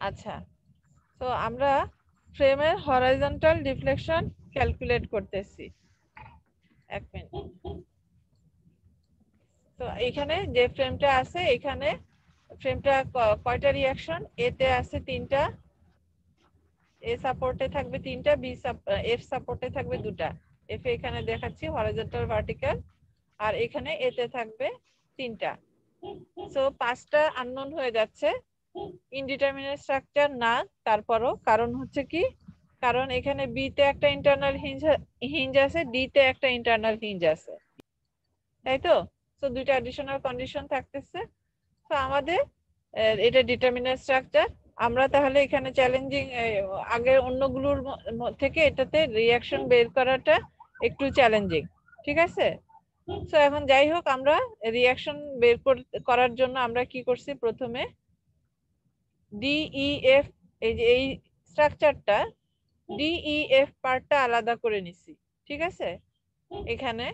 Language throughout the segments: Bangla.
আচ্ছা, তো আমরা ফ্রেমের হরাইজন্টাল ডিফ্লেকশন ক্যালকুলেট করতেছি। এক মিনিট। তো এখানে যে ফ্রেমটা আছে, এখানে ফ্রেমটা কয়টা রিঅ্যাকশন? এতে আছে 3টা, এ সাপোর্টে থাকবে 3টা, বি এফ সাপোর্টে থাকবে 2টা। এফ এখানে দেখাচ্ছি হরাইজন্টাল ভার্টিক্যাল, আর এখানে এতে থাকবে 3টা। সো 5টা আননোন হয়ে যাচ্ছে, ইনডিটারমিনেট স্ট্রাকচার না তারপরও। কারণ হচ্ছে কি, কারণ এখানে বি তে একটা ইন্টারনাল হিঞ্জ আছে, ডি তে একটা ইন্টারনাল হিঞ্জ আছে, তাই তো? তো 2টা অ্যাডিশনাল কন্ডিশন থাকতেছে। তো আমাদের এটা ডিটারমিনেট স্ট্রাকচার। আমরা তাহলে এখানে চ্যালেঞ্জিং, আগের অন্যগুলোর থেকে এটাতে রিঅ্যাকশন বের করাটা একটু চ্যালেঞ্জিং, ঠিক আছে? তো এখন যাই হোক, আমরা রিঅ্যাকশন বের করার জন্য আমরা কি করছি, প্রথমে ডিইএফ, এই যে এই স্ট্রাকচারটা, ডিইএফ পার্টটা আলাদা করে নিছি, ঠিক আছে? এখানে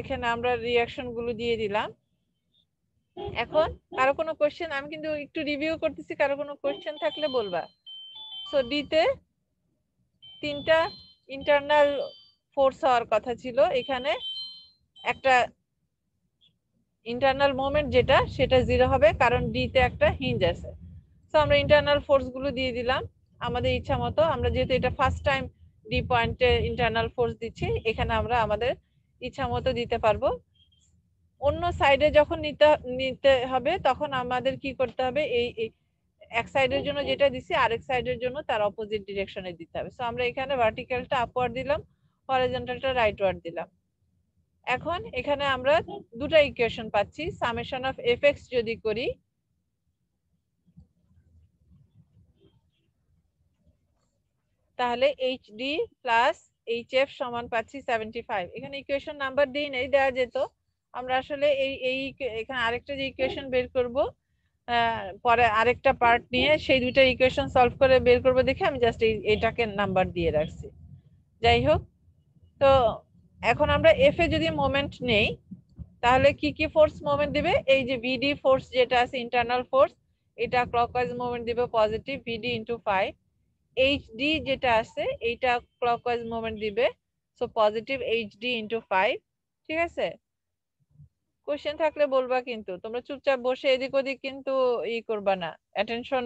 এখানে আমরা রিঅ্যাকশন গুলো দিয়ে দিলাম। এখন কারো কোনো কোশ্চেন? আমি কিন্তু একটু রিভিউ করতেছি, কারো কোনো কোশ্চেন থাকলে বলবা। সো ডি তে 3টা ইন্টারনাল ফোর্স হওয়ার কথা ছিল, এখানে একটা ইন্টারনাল মোমেন্ট যেটা, সেটা 0 হবে, কারণ ডি তে একটা হিঞ্জ আছে। তো আমরা ইন্টারনাল ফোর্স গুলো দিয়ে দিলাম আমাদের ইচ্ছা মতো। আমরা যেহেতু এটা ফার্স্ট টাইম ডি পয়েন্টে ইন্টারনাল ফোর্স দিচ্ছি, এখানে আমরা আমাদের ইচ্ছা মতো দিতে পারবো। অন্য সাইডে যখন নিতে হবে, তখন আমাদের কি করতে হবে, এই এক সাইডের জন্য যেটা দিছি, আরেক সাইডের জন্য তার অপোজিট ডিরেকশনে দিতে হবে। সো আমরা এখানে ভার্টিক্যালটা আপওয়ার্ড দিলাম, হরিজন্টালটা রাইটওয়ার্ড দিলাম। এখন এখানে আমরা দুটো ইকুয়েশন পাচ্ছি। সামেশন অফ এফএক্স যদি করি, তাহলে এইচডি প্লাস এইচএফ সমান পাচ্ছি 75। এখানে ইকুয়েশন নাম্বার দিই নেই, দেওয়া যেত। আমরা আসলে এখানে আরেকটা যে ইকুয়েশন বের করব, পরে আরেকটা পার্ট নিয়ে সেই দুইটা ইকুয়েশন সলভ করে বের করব দেখে আমি জাস্ট এইটাকে নাম্বার দিয়ে রাখছি। যাই হোক, তো এখন আমরা এফ এ যদি মোমেন্ট নেই, তাহলে কি কি ফোর্স মোমেন্ট দিবে? এই যে ভিডি ফোর্স যেটা আছে, ইন্টারনাল ফোর্স, এটা ক্লকওয়াইজ মোমেন্ট দিবে পজিটিভ ভিডি ইনটু 5। এইচডি যেটা আছে, এইটা ক্লকওয়াইজ মোমেন্ট দিবে, সো পজিটিভ এইচডি ইনটু 5, ঠিক আছে? কোশ্চেন থাকলে বলবা, কিন্তু তোমরা চুপচাপ বসে এদিক ওদিক কিন্তু করবা না, অ্যাটেনশন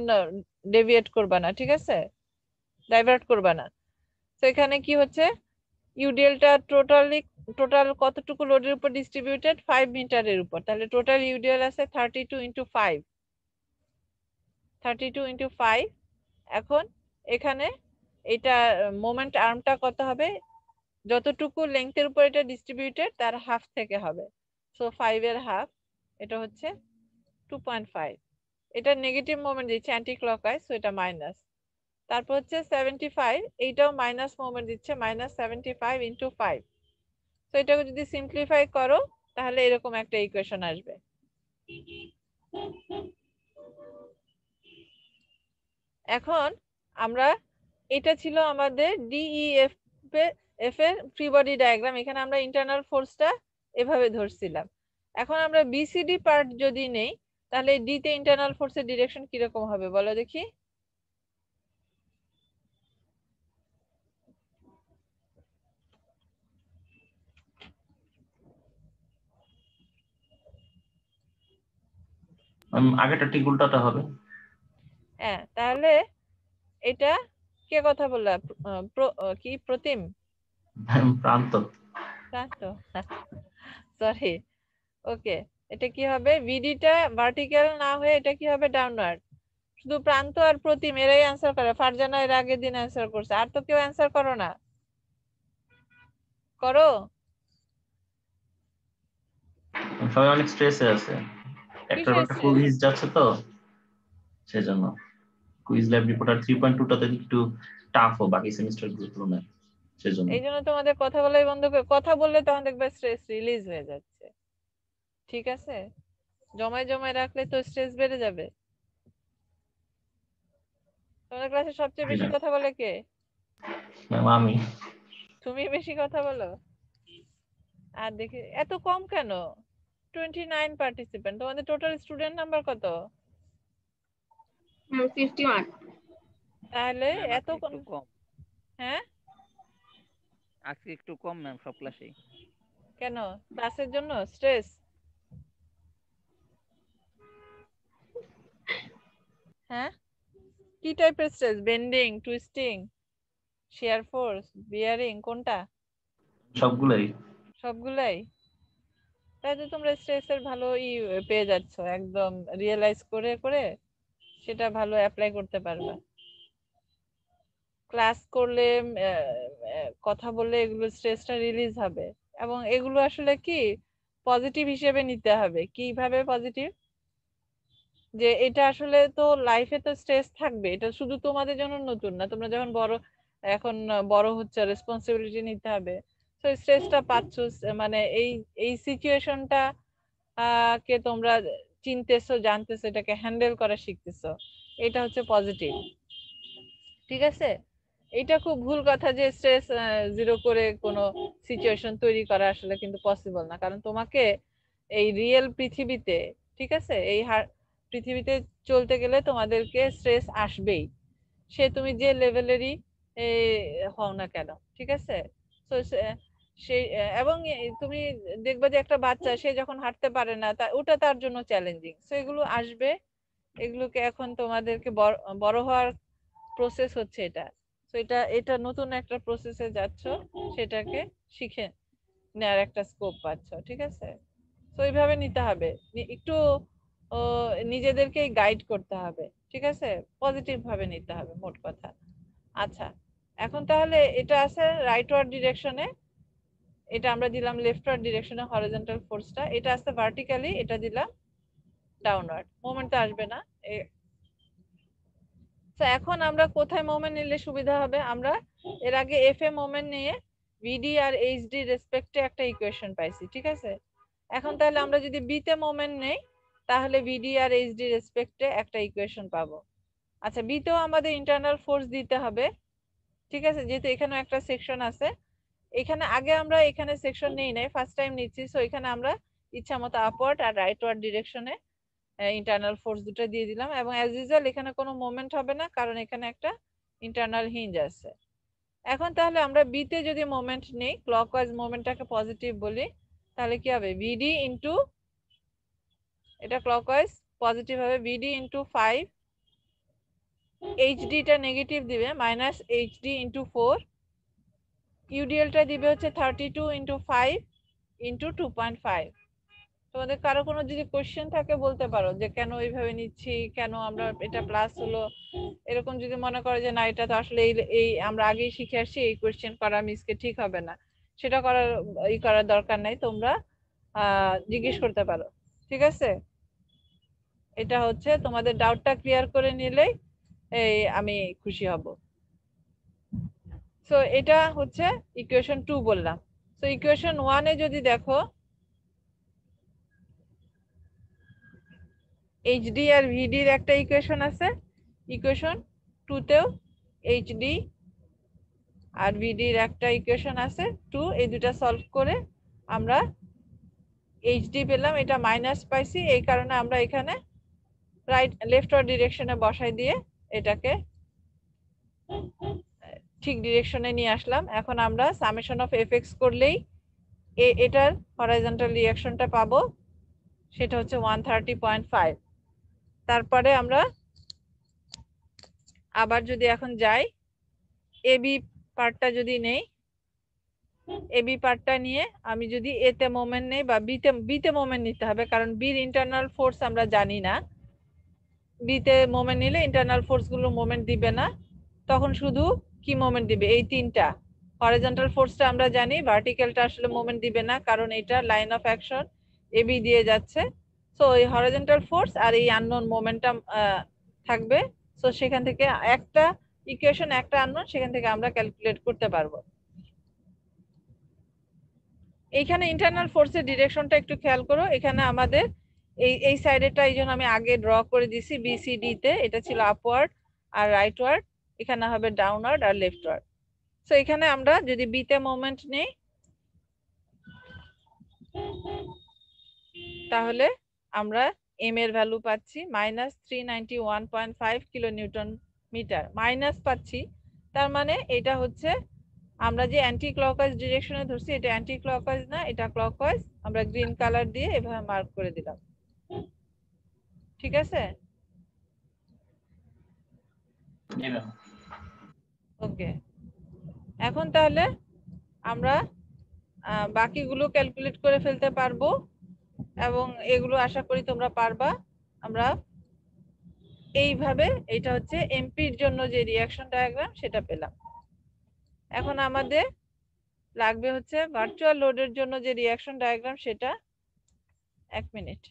ডেভিয়েট করবা না, ঠিক আছে? ডাইভার্ট করবা না। তো এখানে কি হচ্ছে, ইউডিএলটা টোটাল কতটুকু লোডের উপর ডিস্ট্রিবিউটেড? 5 মিটারের উপর। তাহলে টোটাল ইউডিএল আছে 32 ইন্টু 5, 32 ইন্টু 5। এখন এখানে এটা মোমেন্ট আর্মটা কত হবে? যতটুকু লেংথের উপর এটা ডিস্ট্রিবিউটেড, তার হাফ থেকে হবে। সো 5 এর হাফ, এটা হচ্ছে 2.5। এটা নেগেটিভ মোমেন্ট দিচ্ছে অ্যান্টি ক্লকওয়াইজ, সো এটা মাইনাস। তারপর হচ্ছে 75, এইটাও মাইনাস মোমেন্ট দিচ্ছে, মাইনাস 75 ইন্টু 5। তো এটাকে যদি সিম্পলিফাই করো, তাহলে এরকম একটা ইকুয়েশন আসবে। এখন আমরা, এটা ছিল আমাদের ডিইএফ এফ এর ফ্রি বডি ডায়াগ্রাম। এখানে আমরা ইন্টারনাল ফোর্সটা এভাবে ধরছিলাম। এখন আমরা বিসিডি পার্ট যদি নেই, তাহলে ডি তে ইন্টারনাল ফোর্সের ডিরেকশন কিরকম হবে বলো দেখি? আগেটা ঠিক উল্টাতে হবে। হ্যাঁ, তাহলে এটা কে কথা বললা? কি প্রতিম? প্রান্ত। প্রান্ত, সরি। ওকে, এটা কি হবে? ভিডিটা ভার্টিক্যাল না হয়ে এটা কি হবে? ডাউনওয়ার্ড। শুধু প্রান্ত আর প্রতিম এরাই অ্যান্সার করে। ফারজানা এর আগের দিন অ্যান্সার করছে, আর তো কেউ অ্যান্সার করো না। করো। সবাই অনেক স্ট্রেসে আছে, একটার পর কিসের একটা স্ট্রেস? কুইজ যাচ্ছে তো সেজন্য। কুইজ ল্যাব রিপোর্টার 3.2টাতে একটু টাফও বাকি সেমিস্টার গুলোর তুলনায়, সেজন্য। এই জন্য তোমাদের কথা বলাই বন্ধ করে, কথা বললে তখন দেখবে স্ট্রেস রিলিজ হয়ে যাচ্ছে, ঠিক আছে? জমায় জমায় রাখলে তো স্ট্রেস বেড়ে যাবে। তোমাদের ক্লাসে সবচেয়ে বেশি কথা বলে কে? ম্যাম আমি। তুমি বেশি কথা বলো? আর দেখি এত কম কেন? 29 পার্টিসিপেন্ট, তোমাদের টোটাল স্টুডেন্ট নাম্বার কত? 51। তাহলে ম্যাম এত একটু কম, হ্যাঁ আজকে একটু কম ম্যাম সব ক্লাসে। কেন ক্লাসের জন্য স্ট্রেস? হ্যাঁ কি টাইপের stress? Bending, twisting, shear force, bearing, কোনটা? সবগুলাই। সবগুলাই? তাই তো তোমরা স্ট্রেসের ভালো পেয়ে যাচ্ছ, একদম রিয়েলাইজ করে করে সেটা ভালো অ্যাপ্লাই করতে পারবা। ক্লাস করলে কথা বললে এগুলো স্ট্রেসটা রিলিজ হবে, এবং এগুলো আসলে কি পজিটিভ হিসেবে নিতে হবে। কিভাবে পজিটিভ? যে এটা আসলে তো লাইফে তো স্ট্রেস থাকবে, এটা শুধু তোমাদের জন্য নতুন না, তোমরা যখন এখন বড় হচ্ছে, রেসপন্সিবিলিটি নিতে হবে, তো স্ট্রেসটা পাচ্ছ, মানে এই সিচুয়েশনটা কে তোমরা চিনতেছো, জানতেছো, এটাকে হ্যান্ডেল করা শিখতেছো, এটা হচ্ছে পজিটিভ। ঠিক আছে? এটা খুব ভুল কথা যে স্ট্রেস জিরো করে কোনো সিচুয়েশন তৈরি করা আসলে কিন্তু পসিবল না, কারণ তোমাকে এই রিয়েল পৃথিবীতে, ঠিক আছে, এই পৃথিবীতে চলতে গেলে তোমাদেরকে স্ট্রেস আসবেই, সে তুমি যে লেভেলেরই হও না কেন। ঠিক আছে? তো সেই এবং তুমি দেখবে যে একটা বাচ্চা সে যখন হাঁটতে পারে না, ওটা তার জন্য চ্যালেঞ্জিং, তো এগুলো আসবে। এগুলোকে এখন তোমাদেরকে বড় হওয়ার প্রসেস হচ্ছে এটা, তো এটা নতুন একটা প্রসেসে যাচ্ছ, সেটাকে শিখে নেয়ার একটা স্কোপ পাচ্ছ। ঠিক আছে? তো এইভাবে নিতে হবে, একটু নিজেদেরকে গাইড করতে হবে। ঠিক আছে? পজিটিভ ভাবে নিতে হবে মোট কথা। আচ্ছা, এখন তাহলে এটা আছে রাইটওয়ার্ড ডিরেকশনে, এটা আমরা দিলাম লেফটওয়ার্ড ডিরেকশনে হরিজন্টাল ফোর্সটা, এটা আছে ভার্টিক্যালি, এটা দিলাম ডাউনওয়ার্ড, মোমেন্টটা আসবে না। তো এখন আমরা কোথায় মোমেন্ট নিলে সুবিধা হবে? আমরা এর আগে এফ এ মোমেন্ট নিয়ে ভিডি আর এইচডি রেসপেক্টে একটা ইকুয়েশন পাইছি। ঠিক আছে? এখন তাহলে আমরা যদি বি তে মোমেন্ট নেই, তাহলে ভিডি আর এইচডি রেসপেক্টে একটা ইকুয়েশন পাবো। আচ্ছা, বি তেও আমাদের ইন্টারনাল ফোর্স দিতে হবে। ঠিক আছে? যেহেতু এখানেও একটা সেকশন আছে, এখানে আগে আমরা এখানে সেকশন নেই নাই, ফার্স্ট টাইম নিচ্ছি, সো এখানে আমরা ইচ্ছা মতো আপওয়ার্ড আর রাইটওয়ার্ড ডিরেকশনে ইন্টারনাল ফোর্স দুটো দিয়ে দিলাম, এবং অ্যাজ ইউজুয়াল এখানে কোনো মোমেন্ট হবে না, কারণ এখানে একটা ইন্টারনাল হিঞ্জ আছে। এখন তাহলে আমরা বি তে যদি মোমেন্ট নেই, ক্লকওয়াইজ মোমেন্টটাকে পজিটিভ বলি, তাহলে কি হবে? ভিডি ইনটু, এটা ক্লকওয়াইজ পজিটিভ হবে, ভিডি ইনটু 5, এইচডি টা নেগেটিভ দিবে মাইনাস এইচডি ইনটু 4, ইউডিএল টা দিবে হচ্ছে 32 ইনটু 5 ইনটু 2.5। তোমাদের কারো কোনো যদি কোশ্চেন থাকে বলতে পারো, যে কেন এইভাবে নিচ্ছি, কেন আমরা এটা প্লাস হলো, এরকম যদি মনে করো যে না এটা তো আসলে এই আমরা আগেই শিখে আসছি, এই কোশ্চেন করা মিসকে ঠিক হবে না, সেটা করার দরকার নাই, তোমরা জিজ্ঞেস করতে পারো। ঠিক আছে? এটা হচ্ছে তোমাদের ডাউটটা ক্লিয়ার করে নিলেই আমি খুশি হব। সো এটা হচ্ছে ইকুয়েশন 2 বললাম। সো ইকুয়েশন 1 এ যদি দেখো, এইচডি আর ভিডির একটা ইকুয়েশন আছে, ইকুয়েশন 2 তেও এইচডি আর ভিডির একটা ইকুয়েশন আছে 2, এই দুটা সলভ করে আমরা এইচডি পেলাম, এটা মাইনাস পাইছি, এই কারণে আমরা এখানে লেফটওয়ার্ড ডিরেকশনে বসাই দিয়ে এটাকে ঠিক ডিরেকশনে নিয়ে আসলাম। এখন আমরা সামেশন অফ এফএক্স করলেই এটার হরাইজন্টাল রিঅ্যাকশনটা পাবো, সেটা হচ্ছে 130.5। তারপরে আমরা আবার যদি এখন যাই, এবি পার্টটা যদি নেই, এবি পার্টটা নিয়ে আমি যদি এতে মোমেন্ট নেই বা বিতে মোমেন্ট নিতে হবে, কারণ বির ইন্টারনাল ফোর্স আমরা জানি না, বিতে মোমেন্ট নিলে ইন্টারনাল ফোর্স গুলো মোমেন্ট দিবে না, তখন শুধু কি মোমেন্ট দিবে? এই তিনটা। হরিজন্টাল ফোর্সটা আমরা জানি, ভার্টিক্যালটা আসলে মোমেন্ট দিবে না, কারণ এটা লাইন অফ অ্যাকশন এবি দিয়ে যাচ্ছে, সো এই হরিজন্টাল ফোর্স আর এই আননোন মোমেন্টাম থাকবে। সো সেখান থেকে একটা ইকুয়েশন, একটা আননোন, সেখান থেকে আমরা ক্যালকুলেট করতে পারবো। এইখানে ইন্টারনাল ফোর্সের ডিরেকশনটা একটু খেয়াল করো, এখানে আমাদের এই সাইডেরটা এই জন্য আমি আগে ড্র করে দিছি বিসিডি তে, এটা ছিল আপওয়ার্ড আর রাইটওয়ার্ড, এখানে হবে ডাউনওয়ার্ড আর লেফটওয়ার্ড। সো এখানে আমরা যদি বি তে মোমেন্ট নেই, তাহলে আমরা এম এর ভ্যালু পাচ্ছি -391.5 কিলো নিউটন মিটার, মাইনাস পাচ্ছি, তার মানে এটা হচ্ছে আমরা যে অ্যান্টি ক্লকওয়াইজ ডিরেকশনে ধরছি এটা অ্যান্টি ক্লকওয়াইজ না, এটা ক্লকওয়াইজ। আমরা গ্রিন কালার দিয়ে এভাবে মার্ক করে দিলাম, ঠিক আছে? জি ম্যাম। ওকে, এখন তাহলে আমরা বাকিগুলো ক্যালকুলেট করে ফেলতে পারবো এবং এগুলো আশা করি তোমরা পারবা। আমরা এইভাবে, এটা হচ্ছে এমপির জন্য যে রিঅ্যাকশন ডায়াগ্রাম সেটা পেলাম। এখন আমাদের লাগবে হচ্ছে ভার্চুয়াল লোডের জন্য যে রিঅ্যাকশন ডায়াগ্রাম সেটা। 1 মিনিট।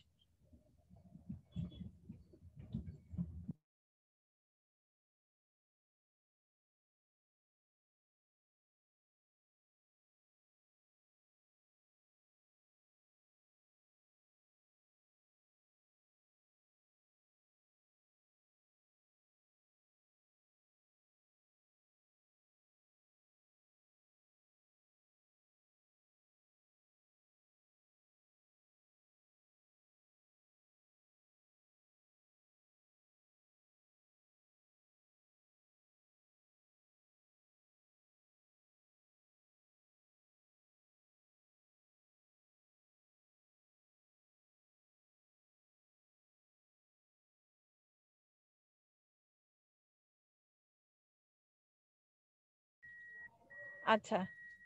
আচ্ছা,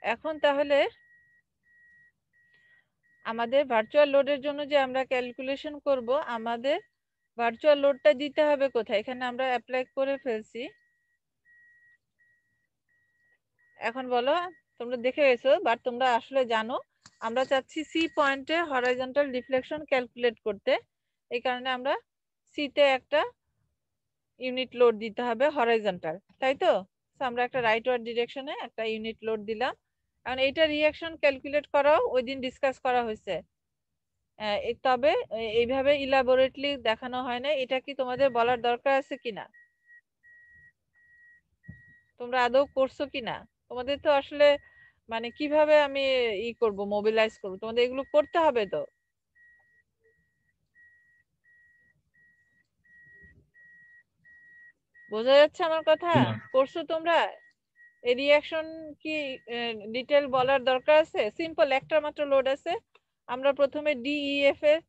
এখন তাহলে আমাদের ভার্চুয়াল লোডের জন্য যে আমরা ক্যালকুলেশন করব, আমাদের ভার্চুয়াল লোডটা দিতে হবে কোথায়? এখানে আমরা অ্যাপ্লাই করে ফেলছি। এখন বলো, তোমরা দেখে গেছো বাট তোমরা আসলে জানো আমরা চাচ্ছি সি পয়েন্টে হরাইজন্টাল ডিফ্লেকশন ক্যালকুলেট করতে। এই কারণে আমরা সিতে একটা ইউনিট লোড দিতে হবে হরাইজন্টাল, তাই তো? আমরা একটা রাইটওয়ার্ড ডিরেকশনে একটা ইউনিট লোড দিলাম। কারণ এইটা রিঅ্যাকশন ক্যালকুলেট করাও ওই দিন ডিসকাস করা হয়েছে, তবে এইভাবে ইলাবোরেটলি দেখানো হয় না। এটা কি তোমাদের বলার দরকার আছে কিনা? তোমরা আদৌ করছো কিনা? তোমাদের তো আসলে মানে কিভাবে আমি করব, মোবিলাইজ করব, তোমাদের এগুলো করতে হবে তো। বোঝা যাচ্ছে আমার কথা? জি ম্যাম। করছো তোমরা? এই রিঅ্যাকশন কি ডিটেল বলার দরকার আছে? সিম্পল একটা মাত্র লোড আছে। আমরা প্রথমে ডিইএফ এর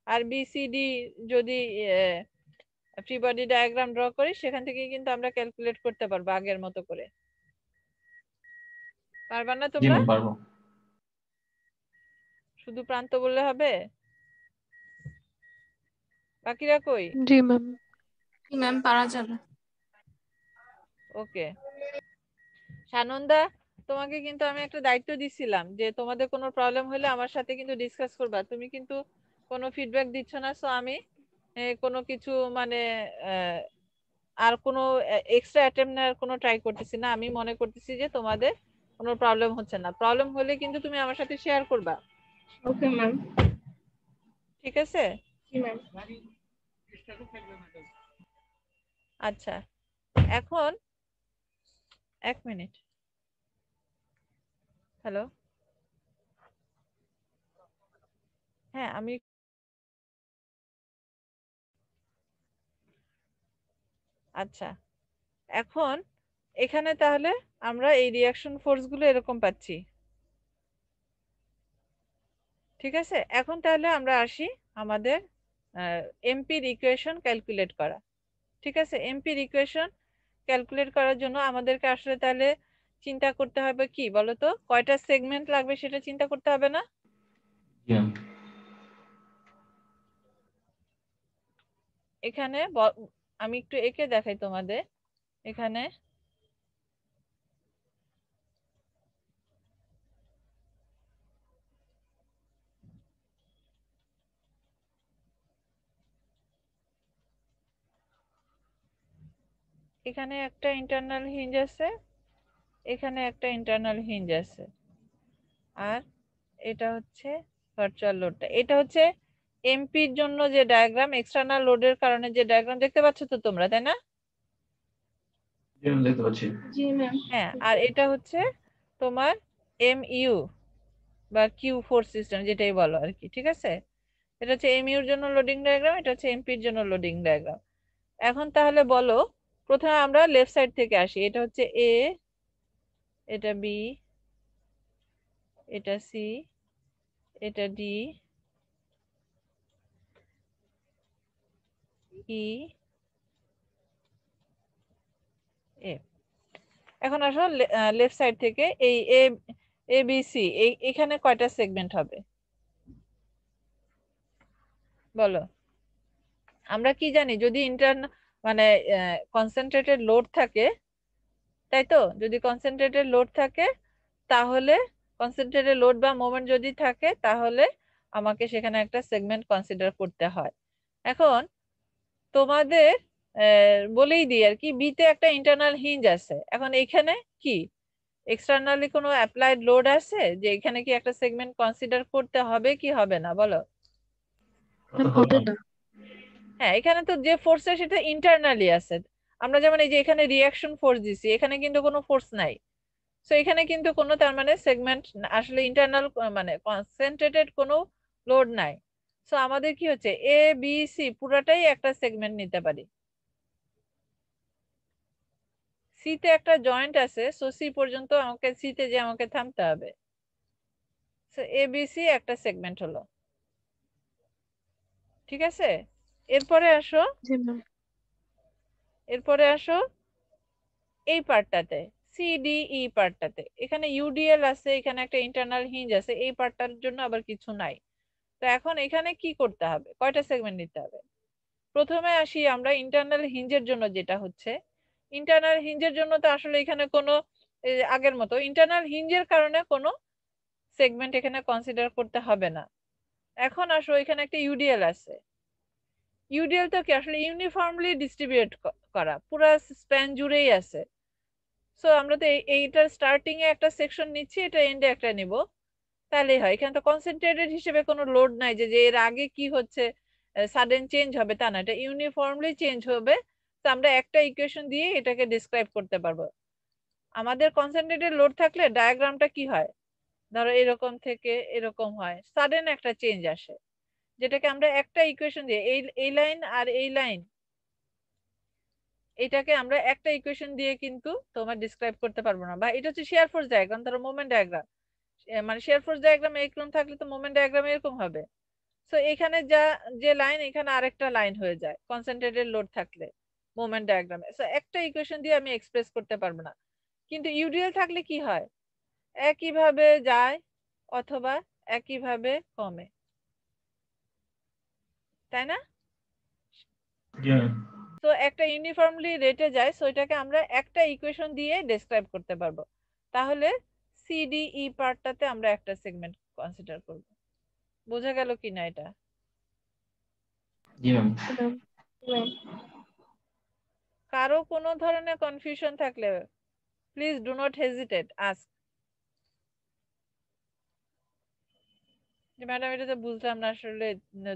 আর বিসিডি যদি ফ্রি বডি ডায়াগ্রাম ড্র করি, সেখান থেকে কিন্তু আমরা ক্যালকুলেট করতে পারবো আগের মতো করে। পারবা না জি তোমরা? ম্যাম পারবো। শুধু প্রান্ত বললে হবে? বাকিরা কই? জি ম্যাম। ম্যাম পারা যাবে। ওকে, সানন্দা, তোমাকে কিন্তু আমি একটা দায়িত্ব দিছিলাম যে তোমাদের কোনো প্রবলেম হলে আমার সাথে কিন্তু ডিসকাস করবা। তুমি কিন্তু কোনো ফিডব্যাক দিচ্ছ না, সো আমি কোনো কিছু মানে আর কোনো এক্সট্রা অ্যাটেম্প নেওয়ার কোনো ট্রাই করতেছি না। আমি মনে করতেছি যে তোমাদের কোনো প্রবলেম হচ্ছে না। প্রবলেম হলে কিন্তু তুমি আমার সাথে শেয়ার করবা, ওকে ম্যাম। ঠিক আছে? জি ম্যাম। আচ্ছা, এখন 1 মিনিট। হ্যালো, হ্যাঁ আমি আচ্ছা, এখন এখানে তাহলে আমরা এই রিঅ্যাকশন ফোর্স গুলো এরকম পাচ্ছি, ঠিক আছে? এখন তাহলে আমরা আসি আমাদের এমপির ইকুয়েশন ক্যালকুলেট করা, ঠিক আছে? এমপির ইকুয়েশন ক্যালকুলেট করার জন্য আমাদেরকে আসলে তাহলে চিন্তা করতে হবে কি বলতো, কয়টা সেগমেন্ট লাগবে সেটা চিন্তা করতে হবে না? জি ম্যাম। এখানে আমি একটু এঁকে দেখাই তোমাদের। এখানে এখানে একটা ইন্টারনাল হিঞ্জ আছে, এখানে একটা ইন্টারনাল হিঞ্জ আছে, আর এটা হচ্ছে ভার্চুয়াল লোডটা। এটা হচ্ছে এমপির জন্য যে ডায়াগ্রাম, এক্সটার্নাল লোডের কারণে যে ডায়াগ্রাম দেখতে পাচ্ছ তো তোমরা, তাই না? জি ম্যাম দেখতে পাচ্ছি। জি ম্যাম। হ্যাঁ, আর এটা হচ্ছে তোমার এমইউ বা কিউ ফোর্স সিস্টেম যেটাই বলো আর কি, ঠিক আছে? এটা হচ্ছে এমইউর জন্য লোডিং ডায়াগ্রাম, এটা হচ্ছে এমপির জন্য লোডিং ডায়াগ্রাম। এখন তাহলে বলো, প্রথমে আমরা লেফট সাইড থেকে আসি। এটা হচ্ছে এ, এটা বি, এটা সি, এটা ডি, ই, এ। এখন আসো লেফট সাইড থেকে এই এ, এ বি সি, এখানে কয়টা সেগমেন্ট হবে বলো? আমরা কি জানি, যদি মানে কনসেন্ট্রেটেড লোড থাকে, তাই তো? যদি কনসেন্ট্রেটেড লোড থাকে তাহলে, কনসেন্ট্রেটেড লোড বা মোমেন্ট যদি থাকে তাহলে আমাকে সেখানে একটা সেগমেন্ট কনসিডার করতে হয়। এখন তোমাদের বলেই দিই আর কি, বিতে একটা ইন্টারনাল হিঞ্জ আছে। এখন এখানে কি এক্সটার্নালি কোনো অ্যাপ্লাইড লোড আছে যে এখানে কি একটা সেগমেন্ট কনসিডার করতে হবে কি হবে না বলো? হবে না। হ্যাঁ, এখানে তো যে ফোর্স সেটা ইন্টারনালি আছে। আমরা যেমন এই যে এখানে রিঅ্যাকশন ফোর্স দিছি, এখানে কিন্তু কোনো ফোর্স নাই। সো এখানে কিন্তু কোনো তার মানে সেগমেন্ট আসলে ইন্টারনাল মানে কনসেন্ট্রেটেড কোনো লোড নাই। সো আমাদের কি হচ্ছে, এ বি সি পুরাটাই একটা সেগমেন্ট নিতে পারি। সি তে একটা জয়েন্ট আছে, সো সি পর্যন্ত আমাকে, সি তে যে আমাকে থামতে হবে। সো এ বি সি একটা সেগমেন্ট হলো, ঠিক আছে? এরপরে আসো, জি ম্যাম। এরপরে আসো এই পার্টটাতে, সিডিই পার্টটাতে। এখানে ইউডিএল আছে, এখানে একটা ইন্টারনাল হিঞ্জ আছে, এই পার্টটার জন্য আবার কিছু নাই। তো এখন এখানে কি করতে হবে, কয়টা সেগমেন্ট নিতে হবে? প্রথমে আসি আমরা ইন্টারনাল হিঞ্জের জন্য, যেটা হচ্ছে ইন্টারনাল হিঞ্জের জন্য তো আসলে এখানে কোনো আগের মতো ইন্টারনাল হিঞ্জের কারণে কোনো সেগমেন্ট এখানে কনসিডার করতে হবে না। এখন আসো এখানে একটা ইউডিএল আছে। ইউডিএল তো কি আসলে ইউনিফর্মলি ডিস্ট্রিবিউট করা, পুরো স্প্যান জুড়েই আছে। সো আমরা তো এইটার স্টার্টিং এ একটা সেকশন নিচ্ছি, এটা এন্ডে একটা নিব, তাহলেই হয়। এখানে তো কনসেন্ট্রেটেড হিসেবে কোনো লোড নাই যে এর আগে কি হচ্ছে সাডেন চেঞ্জ হবে, তা না, এটা ইউনিফর্মলি চেঞ্জ হবে। তো আমরা একটা ইকুয়েশন দিয়ে এটাকে ডিসক্রাইব করতে পারবো। আমাদের কনসেন্ট্রেটেড লোড থাকলে ডায়াগ্রামটা কি হয়, ধরো এরকম থেকে এরকম হয়, সাডেন একটা চেঞ্জ আসে, যেটাকে আমরা একটা ইকুয়েশন দিয়ে, এই লাইন আর এই লাইন, এটাকে আমরা একটা ইকুয়েশন দিয়ে কিন্তু তোমার ডিসক্রাইব করতে পারবো না। বা এটা হচ্ছে শেয়ার ফোর্স ডায়াগ্রাম, ধরো মোমেন্ট ডায়াগ্রাম, মানে শেয়ার ফোর্স ডায়াগ্রাম এরকম থাকলে তো মোমেন্ট ডায়াগ্রাম এরকম হবে। সো এখানে যা যে লাইন, এখানে আরেকটা লাইন হয়ে যায় কনসেন্ট্রেটেড লোড থাকলে মোমেন্ট ডায়াগ্রামে। সো একটা ইকুয়েশন দিয়ে আমি এক্সপ্রেস করতে পারবো না। কিন্তু ইউডিএল থাকলে কি হয়, একইভাবে যায় অথবা একইভাবে কমে, তাই না? তো একটা ইউনিফর্মলি রেটে যায়, সো এটাকে আমরা একটা ইকুয়েশন দিয়ে ডেসক্রাইব করতে পারবো। তাহলে সিডিই পার্টটাতে আমরা একটা সেগমেন্ট কনসিডার করব। বোঝা গেল কিনা এটা? জি ম্যাম। কারো কোনো ধরনের কনফিউশন থাকলে please do not hesitate, ask. Madam এটা তো বুঝলাম না আসলে,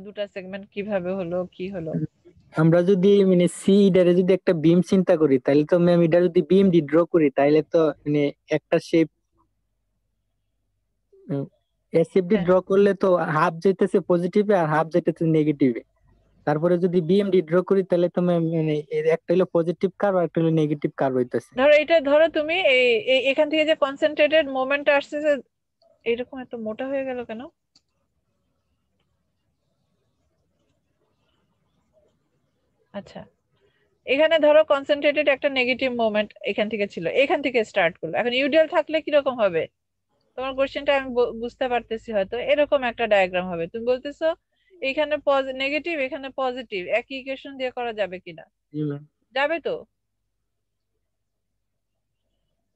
দুটা সেগমেন্ট কিভাবে হলো, কি হলো? আমরা যদি মানে সি ইডারে যদি একটা বিম চিন্তা করি, তাহলে তো ম্যাম এটা যদি বিম ডি ড্র করি, তাহলে তো মানে একটা শেপ এসএফডি হ্যাঁ, ড্র করলে তো হাফ যেতেছে পজিটিভে আর হাফ যেতেছে নেগেটিভে। তারপরে যদি বিএমডি ড্র করি তাহলে তো ম্যাম মানে এর একটা হলো পজিটিভ কার্ভ আর একটা হলো নেগেটিভ কার্ভ হইতাছে। ধরো এটা, ধরো তুমি এখান থেকে যে কনসেন্ট্রেটেড মোমেন্ট আসছে, এরকম এত মোটা হয়ে গেল কেন? আচ্ছা, এখানে ধরো কনসেন্ট্রেটেড একটা নেগেটিভ মোমেন্ট এখান থেকে ছিল, এখান থেকে স্টার্ট করলো। এখন ইউডিএল থাকলে কিরকম হবে? তোমার কোশ্চেনটা আমি বুঝতে পারতেছি, হয়তো এরকম একটা ডায়াগ্রাম হবে। তুমি বলতেছো এখানে নেগেটিভ, এখানে পজিটিভ, একই ইকুয়েশন দিয়ে করা যাবে কিনা? জি ম্যাম। যাবে তো?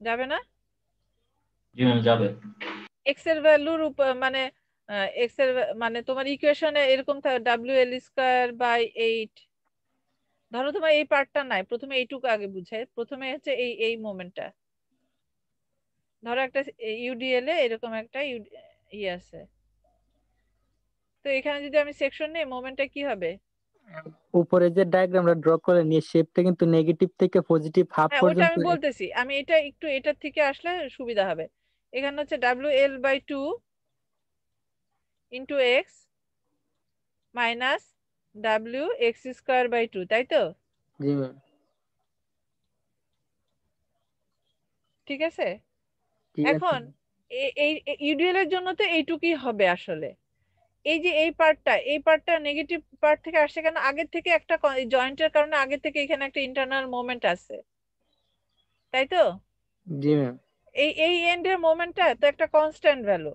যাবে না? জি ম্যাম যাবে। এক্স এর ভ্যালুর উপর মানে এক্স এর মানে তোমার ইকুয়েশনে এরকম WL²/8। ধরো তোমার এই পার্টটা নাই, প্রথমে এইটুকু আগে বুঝাই। প্রথমে হচ্ছে এই মোমেন্টটা, ধরো একটা ইউডিএল এ এরকম একটা আছে। তো এখানে যদি আমি সেকশন নেই, মোমেন্টটা কি হবে? উপরে যে ডায়াগ্রামটা ড্র করে নিয়ে শেপটা কিন্তু নেগেটিভ থেকে পজিটিভ হাফ হ্যাঁ, ওইটা পর্যন্ত। আমি বলতেছি, আমি এটা একটু এটার থেকে আসলে সুবিধা হবে। এখানে হচ্ছে WL/2 × x minus W x square by 2, তাই তো? জি ম্যাম। ঠিক আছে। ঠিক আছে। এখন এই ইউডিএল এর জন্য তো এইটুকুই হবে আসলে। এই যে এই পার্টটা নেগেটিভ পার্ট থেকে আসছে কেন? আগের থেকে একটা জয়েন্টের কারণে আগে থেকে এখানে একটা ইন্টারনাল মোমেন্ট আছে, তাই তো? জি ম্যাম। এই এন্ডের মোমেন্টটা তো একটা কনস্ট্যান্ট ভ্যালু,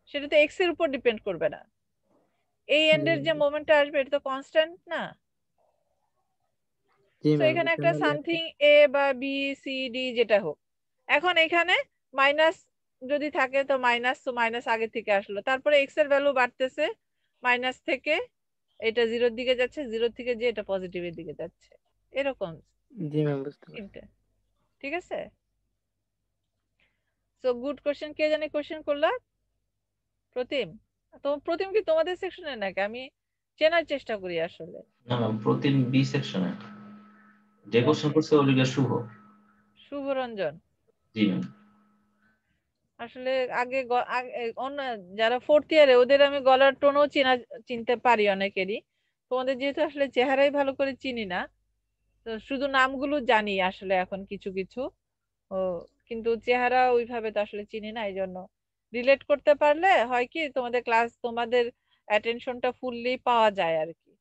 সেটা তো এক্স এর উপর ডিপেন্ড করবে না। এই এন্ডের যে মোমেন্টটা আসবে এটা তো কনস্ট্যান্ট না। জি তো ম্যাম। এখানে একটা সামথিং এ বা বি সি ডি যেটা হোক, এখন এখানে মাইনাস যদি থাকে তো মাইনাস, তো মাইনাস আগে থেকে আসলো, তারপরে এক্স এর ভ্যালু বাড়তেছে, মাইনাস থেকে এটা জিরোর দিকে যাচ্ছে, জিরো থেকে যে এটা পজিটিভের দিকে যাচ্ছে, এরকম জি ম্যাম, বুঝতে পারছি। তিনটে। ঠিক আছে। So good question. কে জানি কোশ্চেন করলা? প্রতিম। তো প্রতিম কি তোমাদের সেকশনে নাকি? আমি চেনার চেষ্টা করি আসলে। না ম্যাম, প্রতিদিন বি সেকশনে যে কোশ্চেন করছে ওলিগা শুভ। শুভরঞ্জন। জি ম্যাম। আসলে আগে অন্য যারা ফোর্থ ইয়ারে ওদের আমি গলার টোনও চিনতে পারি অনেকেরই। তোমাদের যেহেতু আসলে চেহারাই ভালো করে চিনি না, তো শুধু নামগুলো জানি আসলে এখন কিছু কিছু। ও, কিন্তু চেহারা ওইভাবে তো আসলে চিনি না, এই জন্য রিলেট করতে পারলে হয় কি তোমাদের ক্লাস, তোমাদের অ্যাটেনশনটা ফুললি পাওয়া যায় আর কি।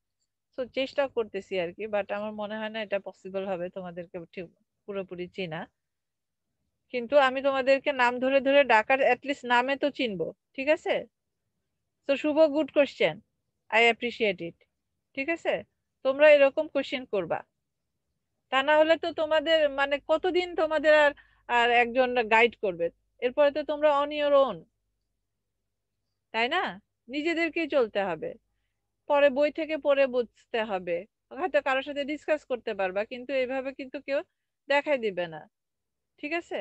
তো চেষ্টা করতেছি আর কি, বাট আমার মনে হয় না এটা পসিবল হবে তোমাদেরকে ঠিক পুরোপুরি চেনা। কিন্তু আমি তোমাদেরকে নাম ধরে ধরে ডাকার অ্যাটলিস্ট নামে তো চিনবো। ঠিক আছে। তো Shubho, good question, I appreciate it. ঠিক আছে। তোমরা এরকম কোশ্চেন করবা, তা না হলে তো তোমাদের মানে কতদিন তোমাদের আর আর একজন গাইড করবে? এরপরে তো তোমরা অন ইওর ওন, তাই না? নিজেদেরকেই চলতে হবে, পরে বই থেকে পড়ে বুঝতে হবে, হয়তো কারোর সাথে ডিসকাস করতে পারবা, কিন্তু এইভাবে কিন্তু কেউ দেখাই দিবে না। ঠিক আছে।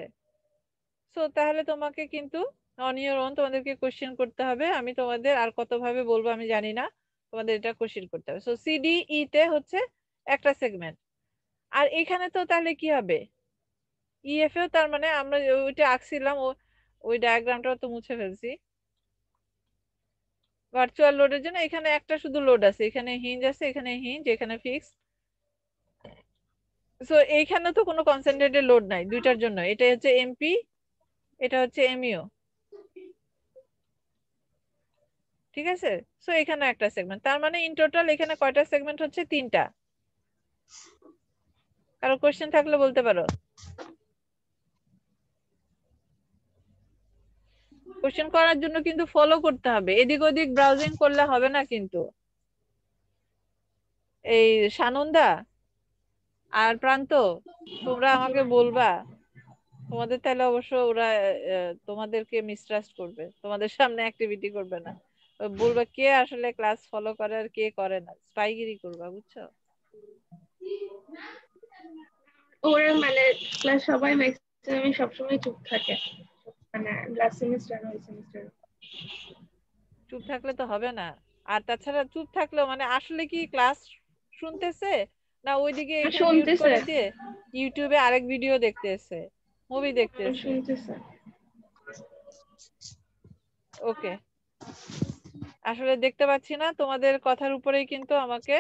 সো তাহলে তোমাকে কিন্তু অন ইওর ওন তোমাদেরকে কোশ্চেন করতে হবে। আমি তোমাদের আর কত ভাবে বলবো আমি জানি না, তোমাদের এটা কোশ্চেন করতে হবে। সো সিডিই তে হচ্ছে একটা সেগমেন্ট, আর এখানে তো তাহলে কি হবে? ইএফ এও তার মানে আমরা ওইটা আঁকছিলাম, ওই ডায়াগ্রামটাও তো মুছে ফেলছি। ভার্চুয়াল লোডের জন্য এখানে একটা শুধু লোড আছে, এখানে হিঞ্জ আছে, এখানে হিঞ্জ, এখানে ফিক্স। সো এইখানে তো কোনো কনসেন্ট্রেটেড লোড নাই দুইটার জন্য। এটা হচ্ছে এমপি, এটা হচ্ছে এমইও। ঠিক আছে। সো এখানে একটা সেগমেন্ট, তার মানে ইন টোটাল এখানে কয়টা সেগমেন্ট হচ্ছে? তিনটা। কারো কোশ্চেন থাকলে বলতে পারো। কোশ্চেন করার জন্য কিন্তু ফলো করতে হবে, এদিক ওদিক ব্রাউজিং করলে হবে না কিন্তু। এই সানন্দা আর প্রান্ত, তোমরা আমাকে বলবা, তোমাদের তাহলে অবশ্য ওরা তোমাদেরকে মিসট্রাস্ট করবে, তোমাদের সামনে অ্যাক্টিভিটি করবে না। বলবা কে আসলে ক্লাস ফলো করে আর কে করে না, স্পাইগিরি করবা, বুঝছো? ওরা মানে ক্লাস সবাই ম্যাক্সিমাম সবসময় চুপ থাকে, মানে লাস্ট সেমিস্টার ওই সেমিস্টার। চুপ থাকলে তো হবে না। আর তাছাড়া চুপ থাকলেও মানে আসলে কি ক্লাস শুনতেছে না ওইদিকে এখানে মিউট শুনতেছে, করে দিয়ে ইউটিউবে আরেক ভিডিও দেখতেছে, মুভি দেখতেছে? শুনতেছে। ওকে, আসলে দেখতে পাচ্ছি না, তোমাদের কথার উপরেই কিন্তু আমাকে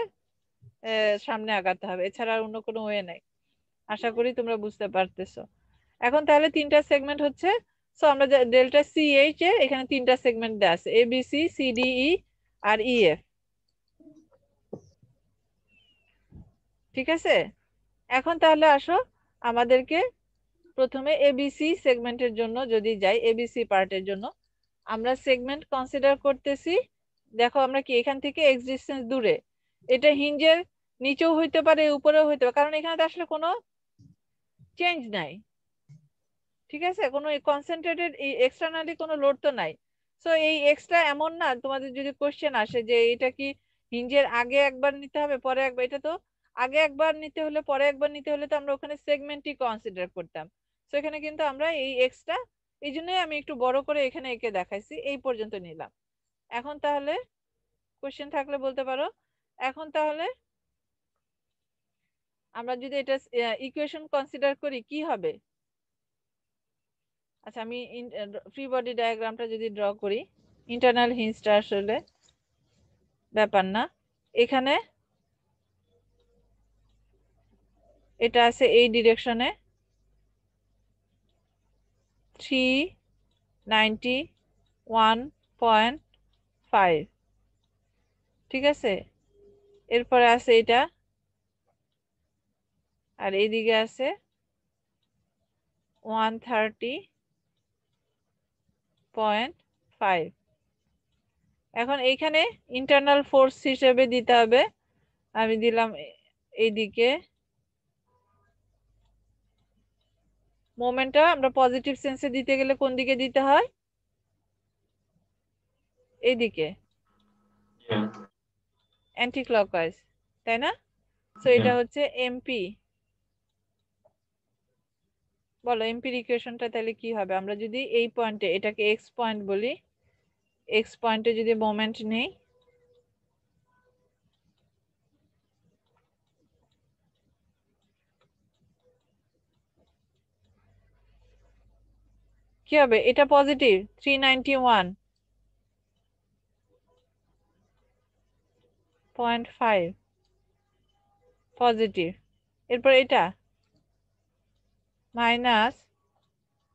সামনে আগাতে হবে, এছাড়া আর অন্য কোনো ওয়ে নাই। আশা করি তোমরা বুঝতে পারতেছো। এখন তাহলে তিনটা সেগমেন্ট হচ্ছে, সো আমরা ডেল্টা সিএইচ এর এখানে তিনটা সেগমেন্ট দেওয়া আছে, এবিসি, সিডিই আর ইএফ। ঠিক আছে। এখন তাহলে আসো আমাদেরকে প্রথমে এবিসি সেগমেন্টের জন্য যদি যাই, এবিসি পার্টের জন্য আমরা সেগমেন্ট কনসিডার করতেছি। দেখো আমরা কি এখান থেকে এক্স ডিসটেন্স দূরে, এটা হিঞ্জের নিচেও হইতে পারে উপরেও হইতে পারে, কারণ এখানে তো আসলে কোনো চেঞ্জ নাই। ঠিক আছে, কোনো কনসেন্ট্রেটেড এক্সটার্নালি কোনো লোড তো নাই। সো এই এক্সট্রা এমন না, তোমাদের যদি কোশ্চেন আসে যে এটা কি হিঞ্জের আগে একবার নিতে হবে পরে একবার, এটা তো আগে একবার নিতে হলে পরে একবার নিতে হলে তো আমরা ওখানে সেগমেন্টই কনসিডার করতাম। তো এখানে কিন্তু আমরা এই এক্সট্রা, এই জন্যই আমি একটু বড় করে এখানে এঁকে দেখাইছি, এই পর্যন্ত নিলাম। এখন তাহলে কোশ্চেন থাকলে বলতে পারো। এখন তাহলে আমরা যদি এটা ইকুয়েশন কনসিডার করি কি হবে? আচ্ছা, আমি ফ্রি বডি ডায়াগ্রামটা যদি ড্র করি, ইন্টারনাল হিঞ্জটা আসলে ব্যাপার না, এখানে এটা আছে এই ডিরেকশনে 391.5, ঠিক আছে। এরপরে আছে এটা, আর এইদিকে আছে 130.5। এখন এইখানে ইন্টারনাল ফোর্স হিসেবে দিতে হবে, আমি দিলাম এইদিকে। মোমেন্টটা আমরা পজিটিভ সেন্সে দিতে গেলে কোন দিকে দিতে হয়? এইদিকে, অ্যান্টি ক্লকওয়াইজ, তাই না? সো এটা হচ্ছে এমপি। বলো এমপির ইকুয়েশনটা তাহলে কি হবে? আমরা যদি এই পয়েন্টে, এটাকে এক্স পয়েন্ট বলি, এক্স পয়েন্টে যদি মোমেন্ট নেই, কি হবে? এটা পজিটিভ 391.5 পজিটিভ। এরপর এটা মাইনাস